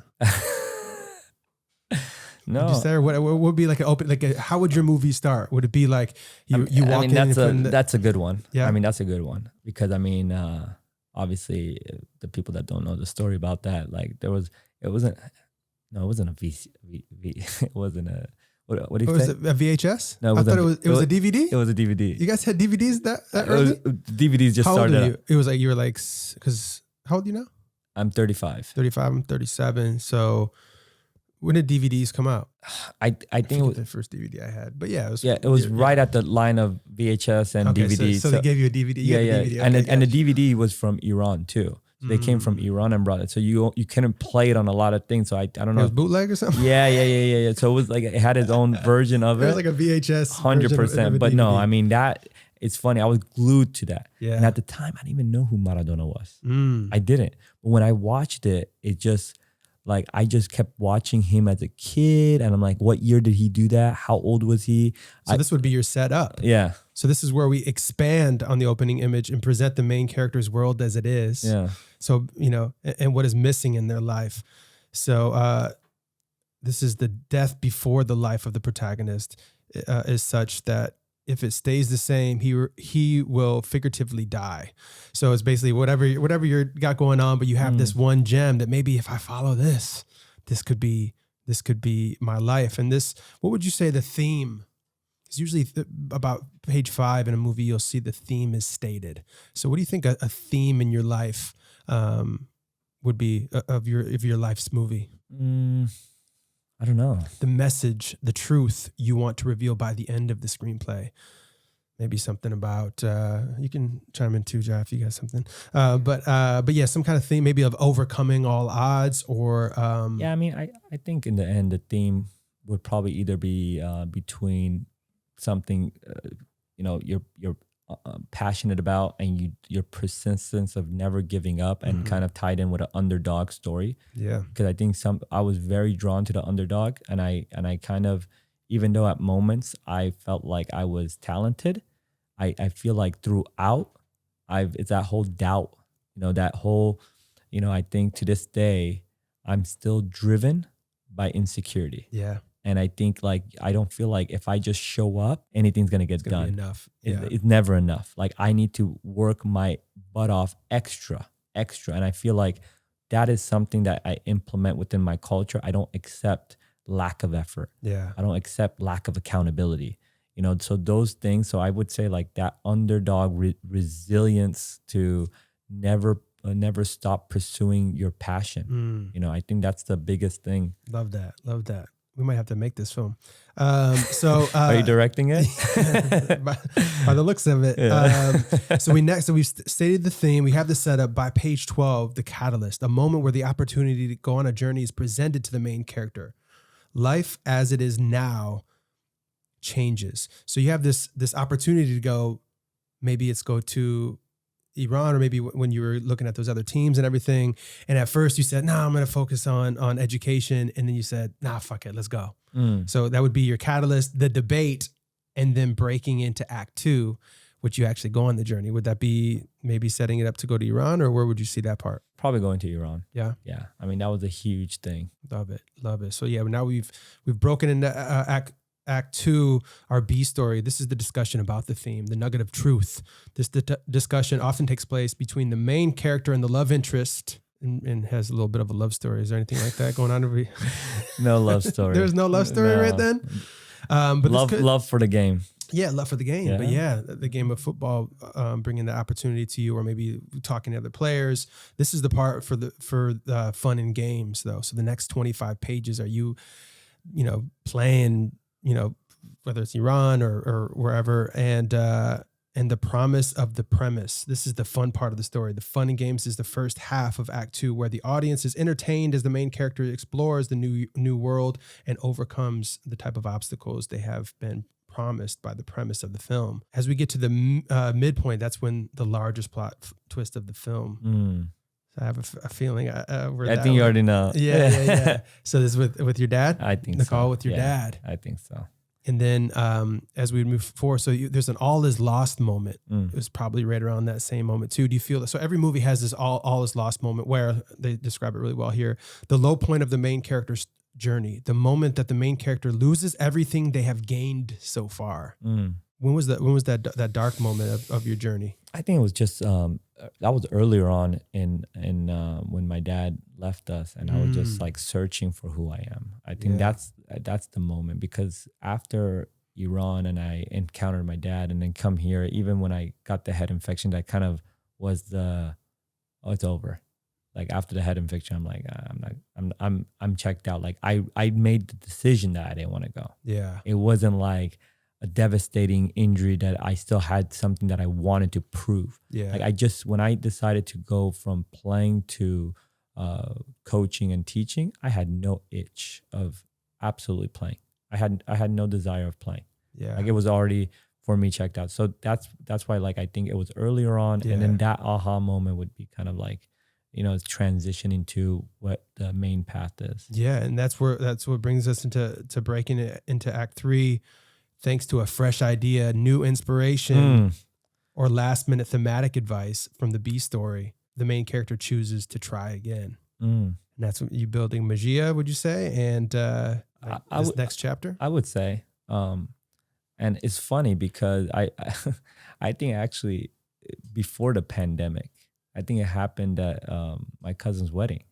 No. Would you say, or what would be like an open, how would your movie start? Would it be like you walk in? That's a good one. Yeah. I mean, that's a good one because obviously the people that don't know the story about that, like it wasn't a it wasn't a, what do you say? Was it a VHS? No, I thought it was a DVD? It was a DVD. You guys had DVDs that early? DVDs just started. How old are you? It was like, you were like, because how old are you now? I'm 35. 35, I'm 37. So When did DVDs come out? I think it was, the first DVD I had, but yeah, it was right at the line of VHS and Okay, DVD. so they gave you a DVD. You Yeah, had yeah, the DVD. and Okay, and the DVD was from Iran too. So they came from Iran and brought it. So you couldn't play it on a lot of things. So I don't It know. was bootleg or something. Yeah. So it was like it had its own version of It it. was like a VHS, 100%. But no, I mean that it's funny. I was glued to that. Yeah. And at the time, I didn't even know who Maradona was. Mm. I didn't. But when I watched it, it just like I just kept watching him as a kid, and I'm like, what year did he do that? How old was he? So this would be your setup. Yeah. So this is where we expand on the opening image and present the main character's world as it is. Yeah. So, and what is missing in their life. So this is the death before the life of the protagonist is such that if it stays the same, he will figuratively die. So it's basically whatever you got going on, but you have this one gem that maybe if I follow this could be my life. And this, what would you say the theme? It's usually about page 5 in a movie, you'll see the theme is stated. So what do you think a theme in your life would be of your life's movie? I don't know. The message, the truth you want to reveal by the end of the screenplay. Maybe something about, you can chime in too, Jeff, if you got something. But yeah, some kind of theme, maybe of overcoming all odds or. Yeah, I mean, I think in the end, the theme would probably either be between something, you're passionate about and your persistence of never giving up and kind of tied in with an underdog story. Yeah. Because I think I was very drawn to the underdog, and I kind of, even though at moments I felt like I was talented, I feel like throughout it's that whole doubt, that whole, I think to this day I'm still driven by insecurity. Yeah. And I think like, I don't feel like if I just show up, anything's going to get done. Be enough. Yeah. It's never enough. Like I need to work my butt off extra. And I feel like that is something that I implement within my culture. I don't accept lack of effort. Yeah. I don't accept lack of accountability. So those things. So I would say like that underdog resilience to never stop pursuing your passion. I think that's the biggest thing. Love that. We might have to make this film. So are you directing it? by the looks of it. Yeah. So we've stated the theme. We have the setup by page 12, the catalyst, a moment where the opportunity to go on a journey is presented to the main character. Life as it is now changes. So you have this opportunity to go, maybe it's go to Iran, or maybe when you were looking at those other teams and everything. And at first you said, no, I'm going to focus on education. And then you said, nah, fuck it, let's go. So that would be your catalyst, the debate, and then breaking into act 2, which you actually go on the journey. Would that be maybe setting it up to go to Iran, or where would you see that part? Probably going to Iran. Yeah. Yeah. I mean, that was a huge thing. Love it. So yeah, now we've broken into Act 2, our B story. This is the discussion about the theme, the nugget of truth. This discussion often takes place between the main character and the love interest, and has a little bit of a love story. Is there anything like that going on? No love story. There's no love story right then? But love for the game. Yeah, love for the game. Yeah. But yeah, the game of football, bringing the opportunity to you, or maybe talking to other players. This is the part for the fun and games, though. So the next 25 pages are you playing, whether it's Iran or wherever, and the promise of the premise. This is the fun part of the story. The fun and games is the first half of Act 2, where the audience is entertained as the main character explores the new world and overcomes the type of obstacles they have been promised by the premise of the film. As we get to the midpoint, that's when the largest plot twist of the film. So I have a feeling. I think you already know. Yeah. So this is with your dad? I think Nicole, so. with your dad. I think so. And then as we move forward, so there's an all is lost moment. It was probably right around that same moment too. Do you feel that? So every movie has this all is lost moment, where they describe it really well here. The low point of the main character's journey, the moment that the main character loses everything they have gained so far. When was that dark moment of your journey? I think it was just that was earlier on in when my dad left us, and I was just like searching for who I am. I think that's the moment, because after Iran and I encountered my dad, and then come here, even when I got the head infection, that kind of was it's over. like after the head infection, I'm like, I'm checked out. Like I made the decision that I didn't want to go. Yeah. It wasn't like a devastating injury that I still had something that I wanted to prove. Yeah. Like when I decided to go from playing to coaching and teaching, I had no itch of absolutely playing. I had no desire of playing. Yeah. Like it was already for me checked out. So that's why like I think it was earlier on, and then that aha moment would be kind of like, transitioning to what the main path is. Yeah, and that's what brings us into breaking it into Act 3, thanks to a fresh idea, new inspiration, or last minute thematic advice from the B story. The main character chooses to try again, and that's what you building MAGIA, would you say? And this next chapter, I would say. And it's funny because I think actually before the pandemic, I think it happened at my cousin's wedding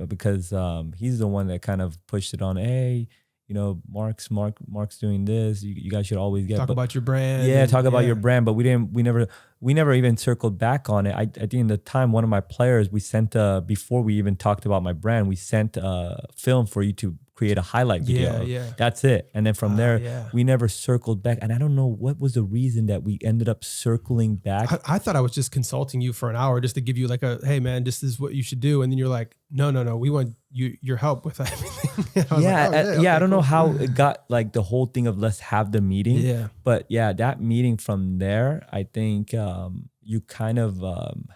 because he's the one that kind of pushed it on. Hey, Mark's doing this. You guys should always talk about your brand. Yeah, talk about your brand. But we never even circled back on it. I think in the time, one of my players, we sent before we even talked about my brand, we sent a film for you to create a highlight video. Yeah. That's it. And then from there, we never circled back. And I don't know what was the reason that we ended up circling back. I thought I was just consulting you for an hour just to give you like hey man, this is what you should do. And then you're like, no, we want your help with everything. I don't know how it got like the whole thing of let's have the meeting. Yeah. But yeah, that meeting from there, I think you kind of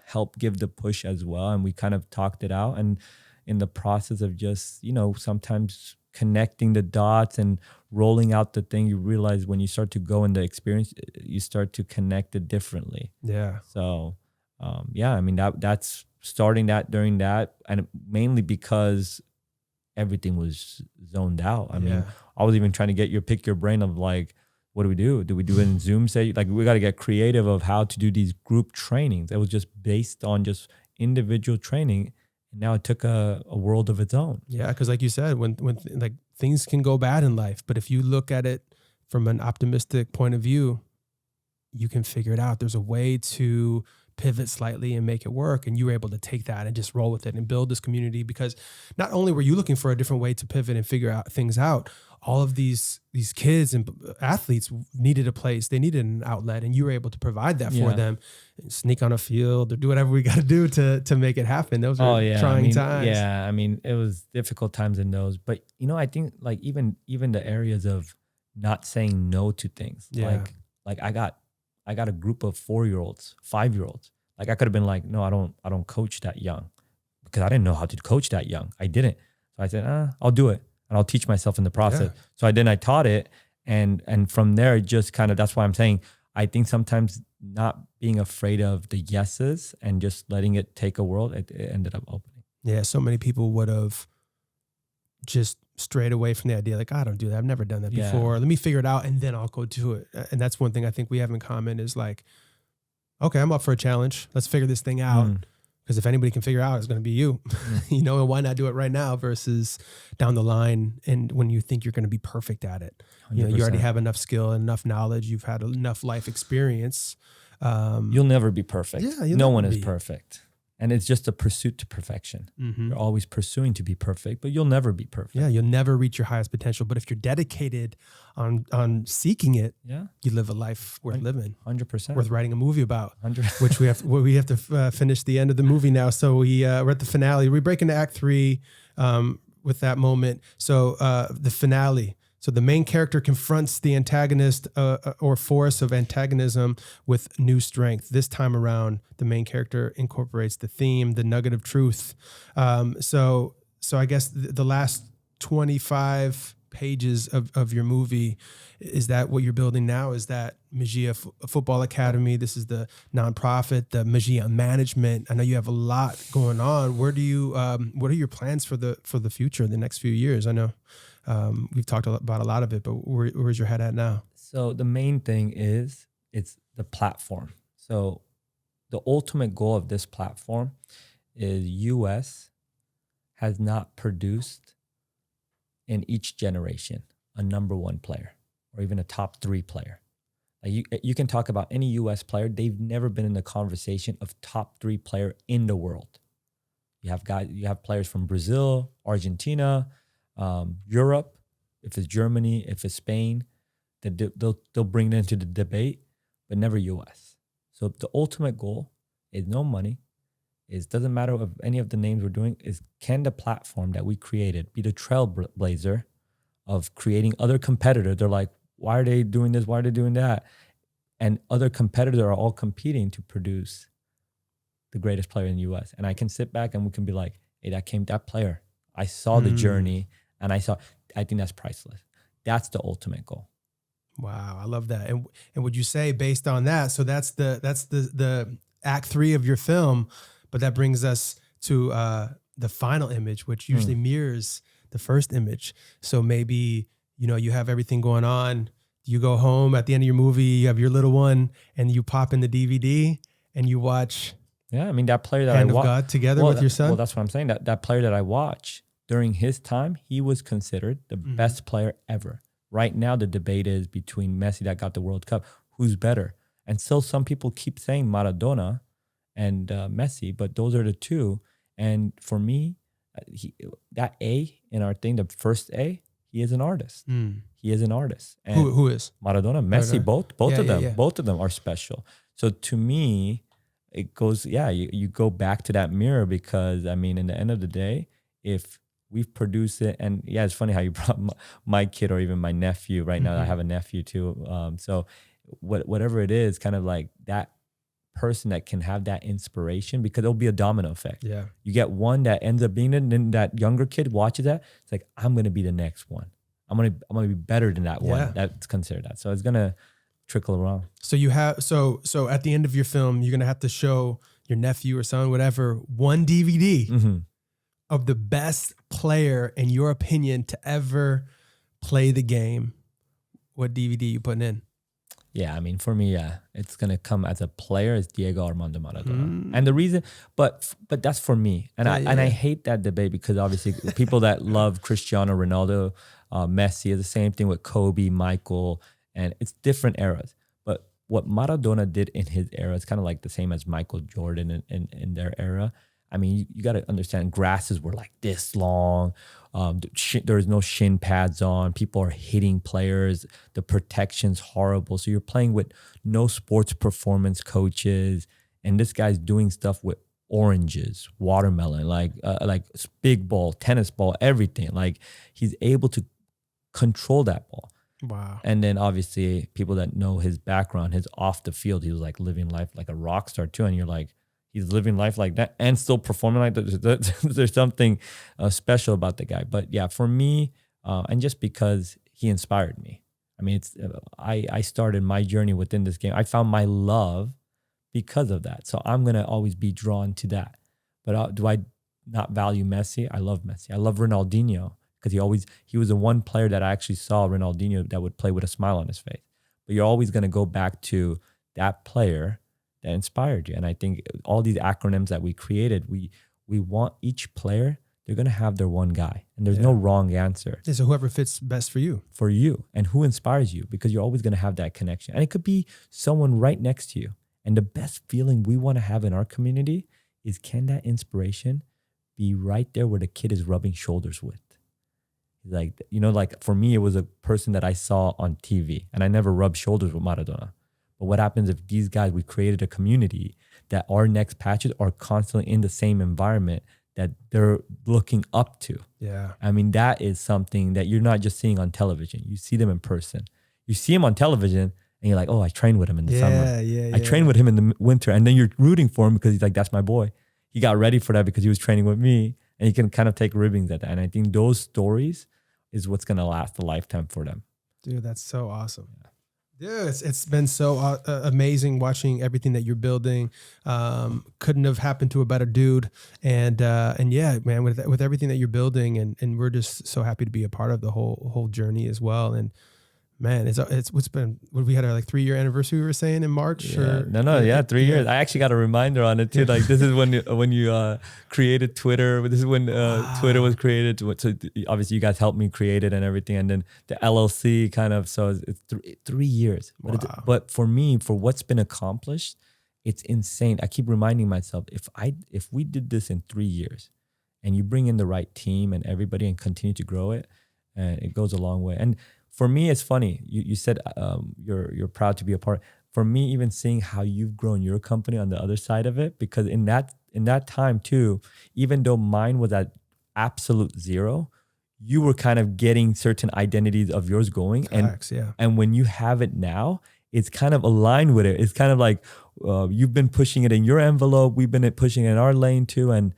helped give the push as well. And we kind of talked it out. And in the process of just, sometimes connecting the dots and rolling out the thing, you realize when you start to go in the experience, you start to connect it differently. Yeah. So, I mean, that's starting that during that, and mainly because everything was zoned out. I mean, I was even trying to pick your brain of like, what do we do? Do we do it in Zoom? Say like, we got to get creative of how to do these group trainings. It was just based on just individual training. And now it took a world of its own. Yeah, because like you said, when like things can go bad in life, but if you look at it from an optimistic point of view, you can figure it out. There's a way to pivot slightly and make it work. And you were able to take that and just roll with it and build this community, because not only were you looking for a different way to pivot and figure out things out, all of these kids and athletes needed a place. They needed an outlet, and you were able to provide that for them. And sneak on a field or do whatever we got to do to make it happen. Those are trying times. Yeah, I mean, it was difficult times in those. But I think like even the areas of not saying no to things. Yeah. Like I got a group of 4-year-olds, 5-year-olds. Like I could have been like, no, I don't coach that young, because I didn't know how to coach that young. I didn't. So I said, I'll do it. And I'll teach myself in the process. Yeah. So I taught it. And from there, it just kind of, that's why I'm saying, I think sometimes not being afraid of the yeses and just letting it take a world, it ended up opening. Yeah. So many people would have just strayed away from the idea. Like, I don't do that. I've never done that before. Let me figure it out and then I'll go do it. And that's one thing I think we have in common is like, okay, I'm up for a challenge. Let's figure this thing out. Because if anybody can figure out, it's going to be you, and why not do it right now versus down the line? And when you think you're going to be perfect at it, 100%. You already have enough skill, enough knowledge. You've had enough life experience. You'll never be perfect. Yeah, no one is perfect. And it's just a pursuit to perfection. Mm-hmm. You're always pursuing to be perfect, but you'll never be perfect. Yeah, you'll never reach your highest potential. But if you're dedicated on seeking it, you live a life worth living. 100%. Worth writing a movie about. 100%. Which we have to finish the end of the movie now. So we're at the finale. We break into Act 3 with that moment. So the finale. So the main character confronts the antagonist or force of antagonism with new strength. This time around, the main character incorporates the theme, the nugget of truth. So I guess the last 25 pages of your movie, is that what you're building now? Is that MAGIA Football Academy? This is the nonprofit, the MAGIA management. I know you have a lot going on. Where do you? What are your plans for the future, the next few years? I know. We've talked about a lot of it, but where's your head at now? So the main thing is it's the platform. So the ultimate goal of this platform is US has not produced in each generation a number 1 player or even a top 3 player. Like you can talk about any US player. They've never been in the conversation of top 3 player in the world. You have players from Brazil, Argentina, Europe. If it's Germany, if it's Spain, that they'll bring it into the debate, but never U.S. So the ultimate goal is no money. It doesn't matter of any of the names we're doing. Is can the platform that we created be the trailblazer of creating other competitors? They're like, why are they doing this? Why are they doing that? And other competitors are all competing to produce the greatest player in the U.S. And I can sit back and we can be like, hey, that player. I saw the journey, and I think that's priceless. That's the ultimate goal. Wow, I love that. And would you say based on that, so that's the act 3 of your film, but that brings us to the final image, which usually mirrors the first image. So maybe, you have everything going on. You go home at the end of your movie, you have your little one, and you pop in the DVD and you watch. Yeah, I mean, that player that Hand I of God together with your son. Well, that's what I'm saying. That player that I watch during his time, he was considered the best player ever. Right now, the debate is between Messi that got the World Cup. Who's better? And still some people keep saying Maradona and Messi, but those are the two. And for me, that A in our thing, the first A, he is an artist. He is an artist. And who is? Maradona, Messi, both of them. Yeah. Both of them are special. So to me, it goes, you go back to that mirror because, I mean, in the end of the day, if we've produced it, and it's funny how you brought my kid or even my nephew. Right now, I have a nephew too. So whatever it is, kind of like that person that can have that inspiration, because it'll be a domino effect. Yeah. You get one that ends up being it, and then that younger kid watches that. It's like, I'm going to be the next one. I'm going to be better than that one that's considered that. So it's going to trickle around. So you have, so at the end of your film, you're going to have to show your nephew or son, whatever, one DVD of the best player, in your opinion, to ever play the game. What DVD you putting in? Yeah, I mean, for me, it's gonna come as a player as Diego Armando Maradona, and the reason, but that's for me, and I hate that debate because obviously people that love Cristiano Ronaldo, Messi, is the same thing with Kobe, Michael, and it's different eras. But what Maradona did in his era is kind of like the same as Michael Jordan in their era. I mean, you got to understand, grasses were like this long. There's no shin pads on. People are hitting players. The protection's horrible. So you're playing with no sports performance coaches. And this guy's doing stuff with oranges, watermelon, like big ball, tennis ball, everything. Like, he's able to control that ball. Wow. And then obviously people that know his background, his off the field, he was like living life like a rock star too. And you're like, he's living life like that and still performing like that. There's something special about the guy. But yeah, for me, and just because he inspired me. I mean, I started my journey within this game. I found my love because of that. So I'm going to always be drawn to that. But do I not value Messi? I love Messi. I love Ronaldinho because he was the one player that I actually saw, Ronaldinho, that would play with a smile on his face. But you're always going to go back to that player that inspired you. And I think all these acronyms that we created, we want each player, they're going to have their one guy, and there's no wrong answer. Yeah, so whoever fits best for you. For you, and who inspires you, because you're always going to have that connection. And it could be someone right next to you. And the best feeling we want to have in our community is, can that inspiration be right there where the kid is rubbing shoulders with? Like, like for me, it was a person that I saw on TV, and I never rubbed shoulders with Maradona. But what happens if these guys, we created a community that our next patches are constantly in the same environment that they're looking up to? Yeah. I mean, that is something that you're not just seeing on television. You see them in person. You see him on television and you're like, oh, I trained with him in the summer. I trained with him in the winter. And then you're rooting for him because he's like, that's my boy. He got ready for that because he was training with me, and he can kind of take ribbons at that. And I think those stories is what's going to last a lifetime for them. Dude, that's so awesome. Yeah. Dude, it's been so amazing watching everything that you're building. Couldn't have happened to a better dude. And yeah, man, with everything that you're building, and we're just so happy to be a part of the whole journey as well. And man, we had our like 3-year anniversary, we were saying, in March. Yeah. No, 3 years. I actually got a reminder on it too. Like, this is when you created Twitter. This is when Twitter was created. So obviously you guys helped me create it and everything, and then the LLC kind of. So it's 3 years. Wow. But for me, for what's been accomplished, it's insane. I keep reminding myself, if we did this in 3 years and you bring in the right team and everybody and continue to grow it, it goes a long way. And for me, it's funny. You said you're proud to be a part. For me, even seeing how you've grown your company on the other side of it, because in that time too, even though mine was at absolute zero, you were kind of getting certain identities of yours going. Facts, and when you have it now, it's kind of aligned with it. It's kind of like you've been pushing it in your envelope. We've been pushing it in our lane too. And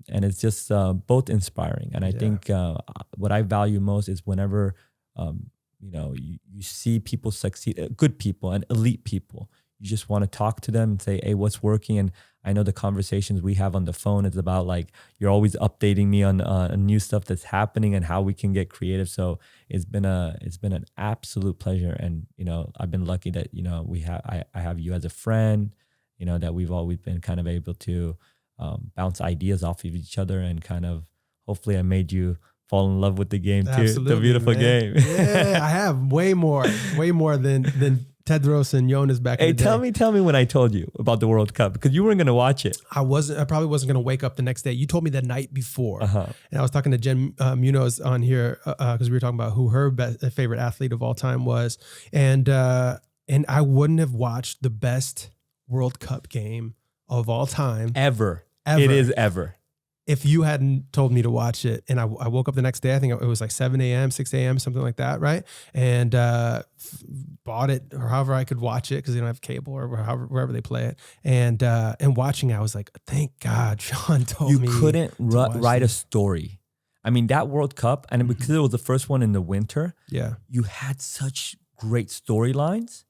it's just both inspiring. And I think what I value most is whenever, you see people succeed, good people and elite people. You just want to talk to them and say, hey, what's working? And I know the conversations we have on the phone is about like, you're always updating me on new stuff that's happening and how we can get creative. So it's been an absolute pleasure. And, I've been lucky that, I have you as a friend, that we've always been kind of able to bounce ideas off of each other and kind of, hopefully I made you fall in love with the game too. Absolutely, the beautiful man. game. Yeah, I have way more than Tedros and Jonas back in the day. Hey, tell me when I told you about the World Cup, because you weren't going to watch it. I probably wasn't going to wake up the next day. You told me the night before. And I was talking to Jen Munoz on here because we were talking about who her favorite athlete of all time was. And I wouldn't have watched the best World Cup game of all time. Ever. It is ever. If you hadn't told me to watch it. And I woke up the next day, I think it was like 7 a.m., 6 a.m., something like that, right? And bought it or however I could watch it because they don't have cable or wherever they play it. And watching it, I was like, thank God Shawn told me. You couldn't write a story. I mean, that World Cup, and because it was the first one in the winter, you had such great storylines.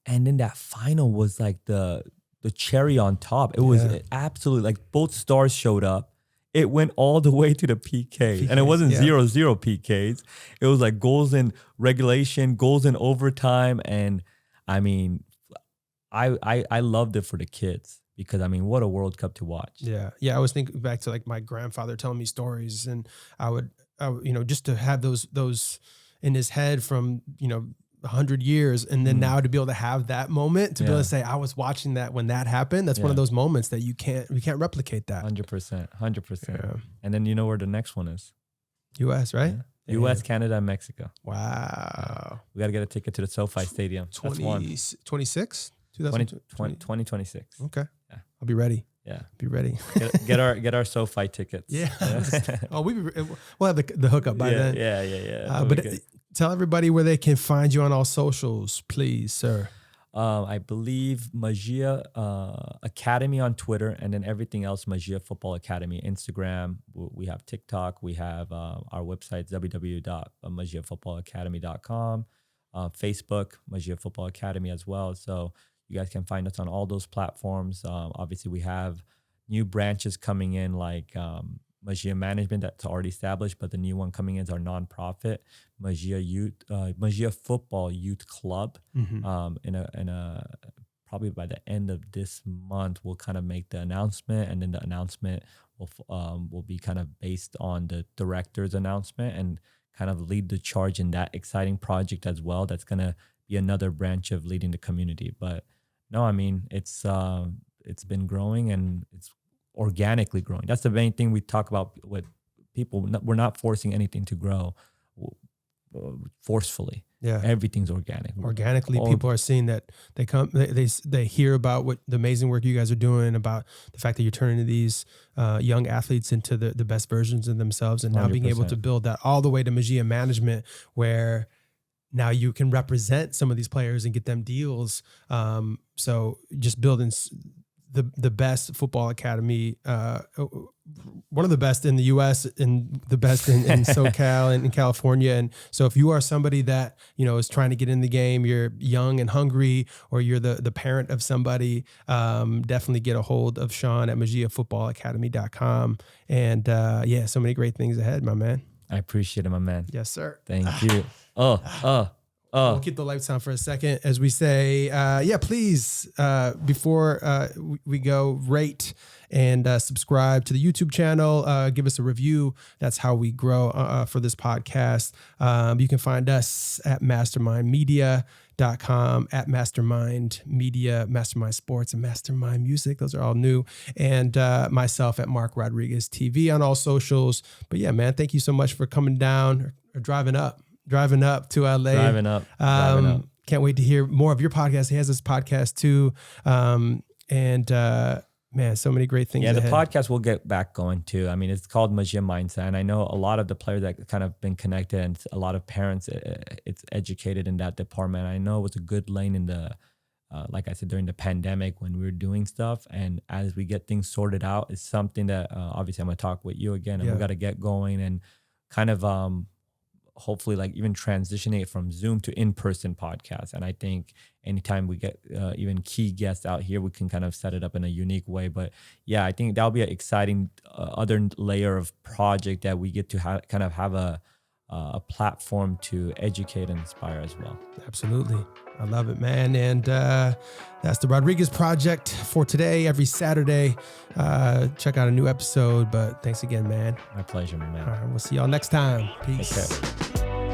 And then that final was like the cherry on top. It was absolutely like both stars showed up. It went all the way to the PK. And it wasn't 0-0 PKs. It was like goals in regulation, goals in overtime. And I mean, I loved it for the kids because I mean, what a World Cup to watch. Yeah. I was thinking back to like my grandfather telling me stories, and I would just to have those in his head from, 100 years. And then now to be able to have that moment, to be able to say, I was watching that when that happened. That's one of those moments that you can't replicate that. 100%. Yeah. And then you know where the next one is? US, right? Yeah. US, Canada, and Mexico. Wow. We got to get a ticket to the SoFi Stadium. 26? 2026. Okay. Yeah. I'll be ready. Yeah. Be ready. get our SoFi tickets. Yeah. Oh, we'll have the hookup by then. Yeah. But tell everybody where they can find you on all socials, please, sir. I believe MAGIA Academy on Twitter, and then everything else, MAGIA Football Academy, Instagram. We have TikTok. We have our website, www.magiafootballacademy.com. Facebook, MAGIA Football Academy as well. So you guys can find us on all those platforms. Obviously, we have new branches coming in like MAGIA Management that's already established, but the new one coming in is our nonprofit, MAGIA Football Youth Club. Probably by the end of this month, we'll kind of make the announcement, and then the announcement will be kind of based on the director's announcement and kind of lead the charge in that exciting project as well. That's gonna be another branch of leading the community. But no, I mean it's been growing and it's organically growing. That's the main thing we talk about with people. We're not forcing anything to grow forcefully. Yeah, everything's organic. Organically, people are seeing that they hear about what the amazing work you guys are doing, about the fact that you're turning these young athletes into the best versions of themselves, and now 100%. being able to build that all the way to MAGIA Management, where now you can represent some of these players and get them deals. So just building the best football academy, one of the best in the US and the best in SoCal and in California. And so if you are somebody that, is trying to get in the game, you're young and hungry, or you're the parent of somebody, definitely get a hold of Shawn at magiafootballacademy.com. And so many great things ahead, my man. I appreciate it, my man. Yes, sir. Thank you. Oh. We'll keep the lights on for a second as we say, please, before we go, rate and subscribe to the YouTube channel. Give us a review. That's how we grow for this podcast. You can find us at mastermyndmedia.com, at Mastermynd Media, Mastermynd Sports, and Mastermynd Music. Those are all new. And myself at Mark Rodriguez TV on all socials. But yeah, man, thank you so much for coming down or driving up to LA. Driving up. Can't wait to hear more of your podcast. He has this podcast too. Man, so many great things. Yeah, ahead. the podcast will get back going too. I mean, it's called MAGIA Mindset. And I know a lot of the players that kind of been connected and a lot of parents, it's educated in that department. I know it was a good lane in the, like I said, during the pandemic when we were doing stuff. And as we get things sorted out, it's something that obviously I'm going to talk with you again and we got to get going and kind of hopefully like even transitioning it from Zoom to in-person podcasts. And I think anytime we get even key guests out here, we can kind of set it up in a unique way. But yeah, I think that'll be an exciting other layer of project that we get to kind of have a platform to educate and inspire as well. Absolutely. I love it, man. And that's the Rodriguez Project for today. Every Saturday, check out a new episode. But thanks again, man. My pleasure, man. All right, we'll see y'all next time. Peace. Take care.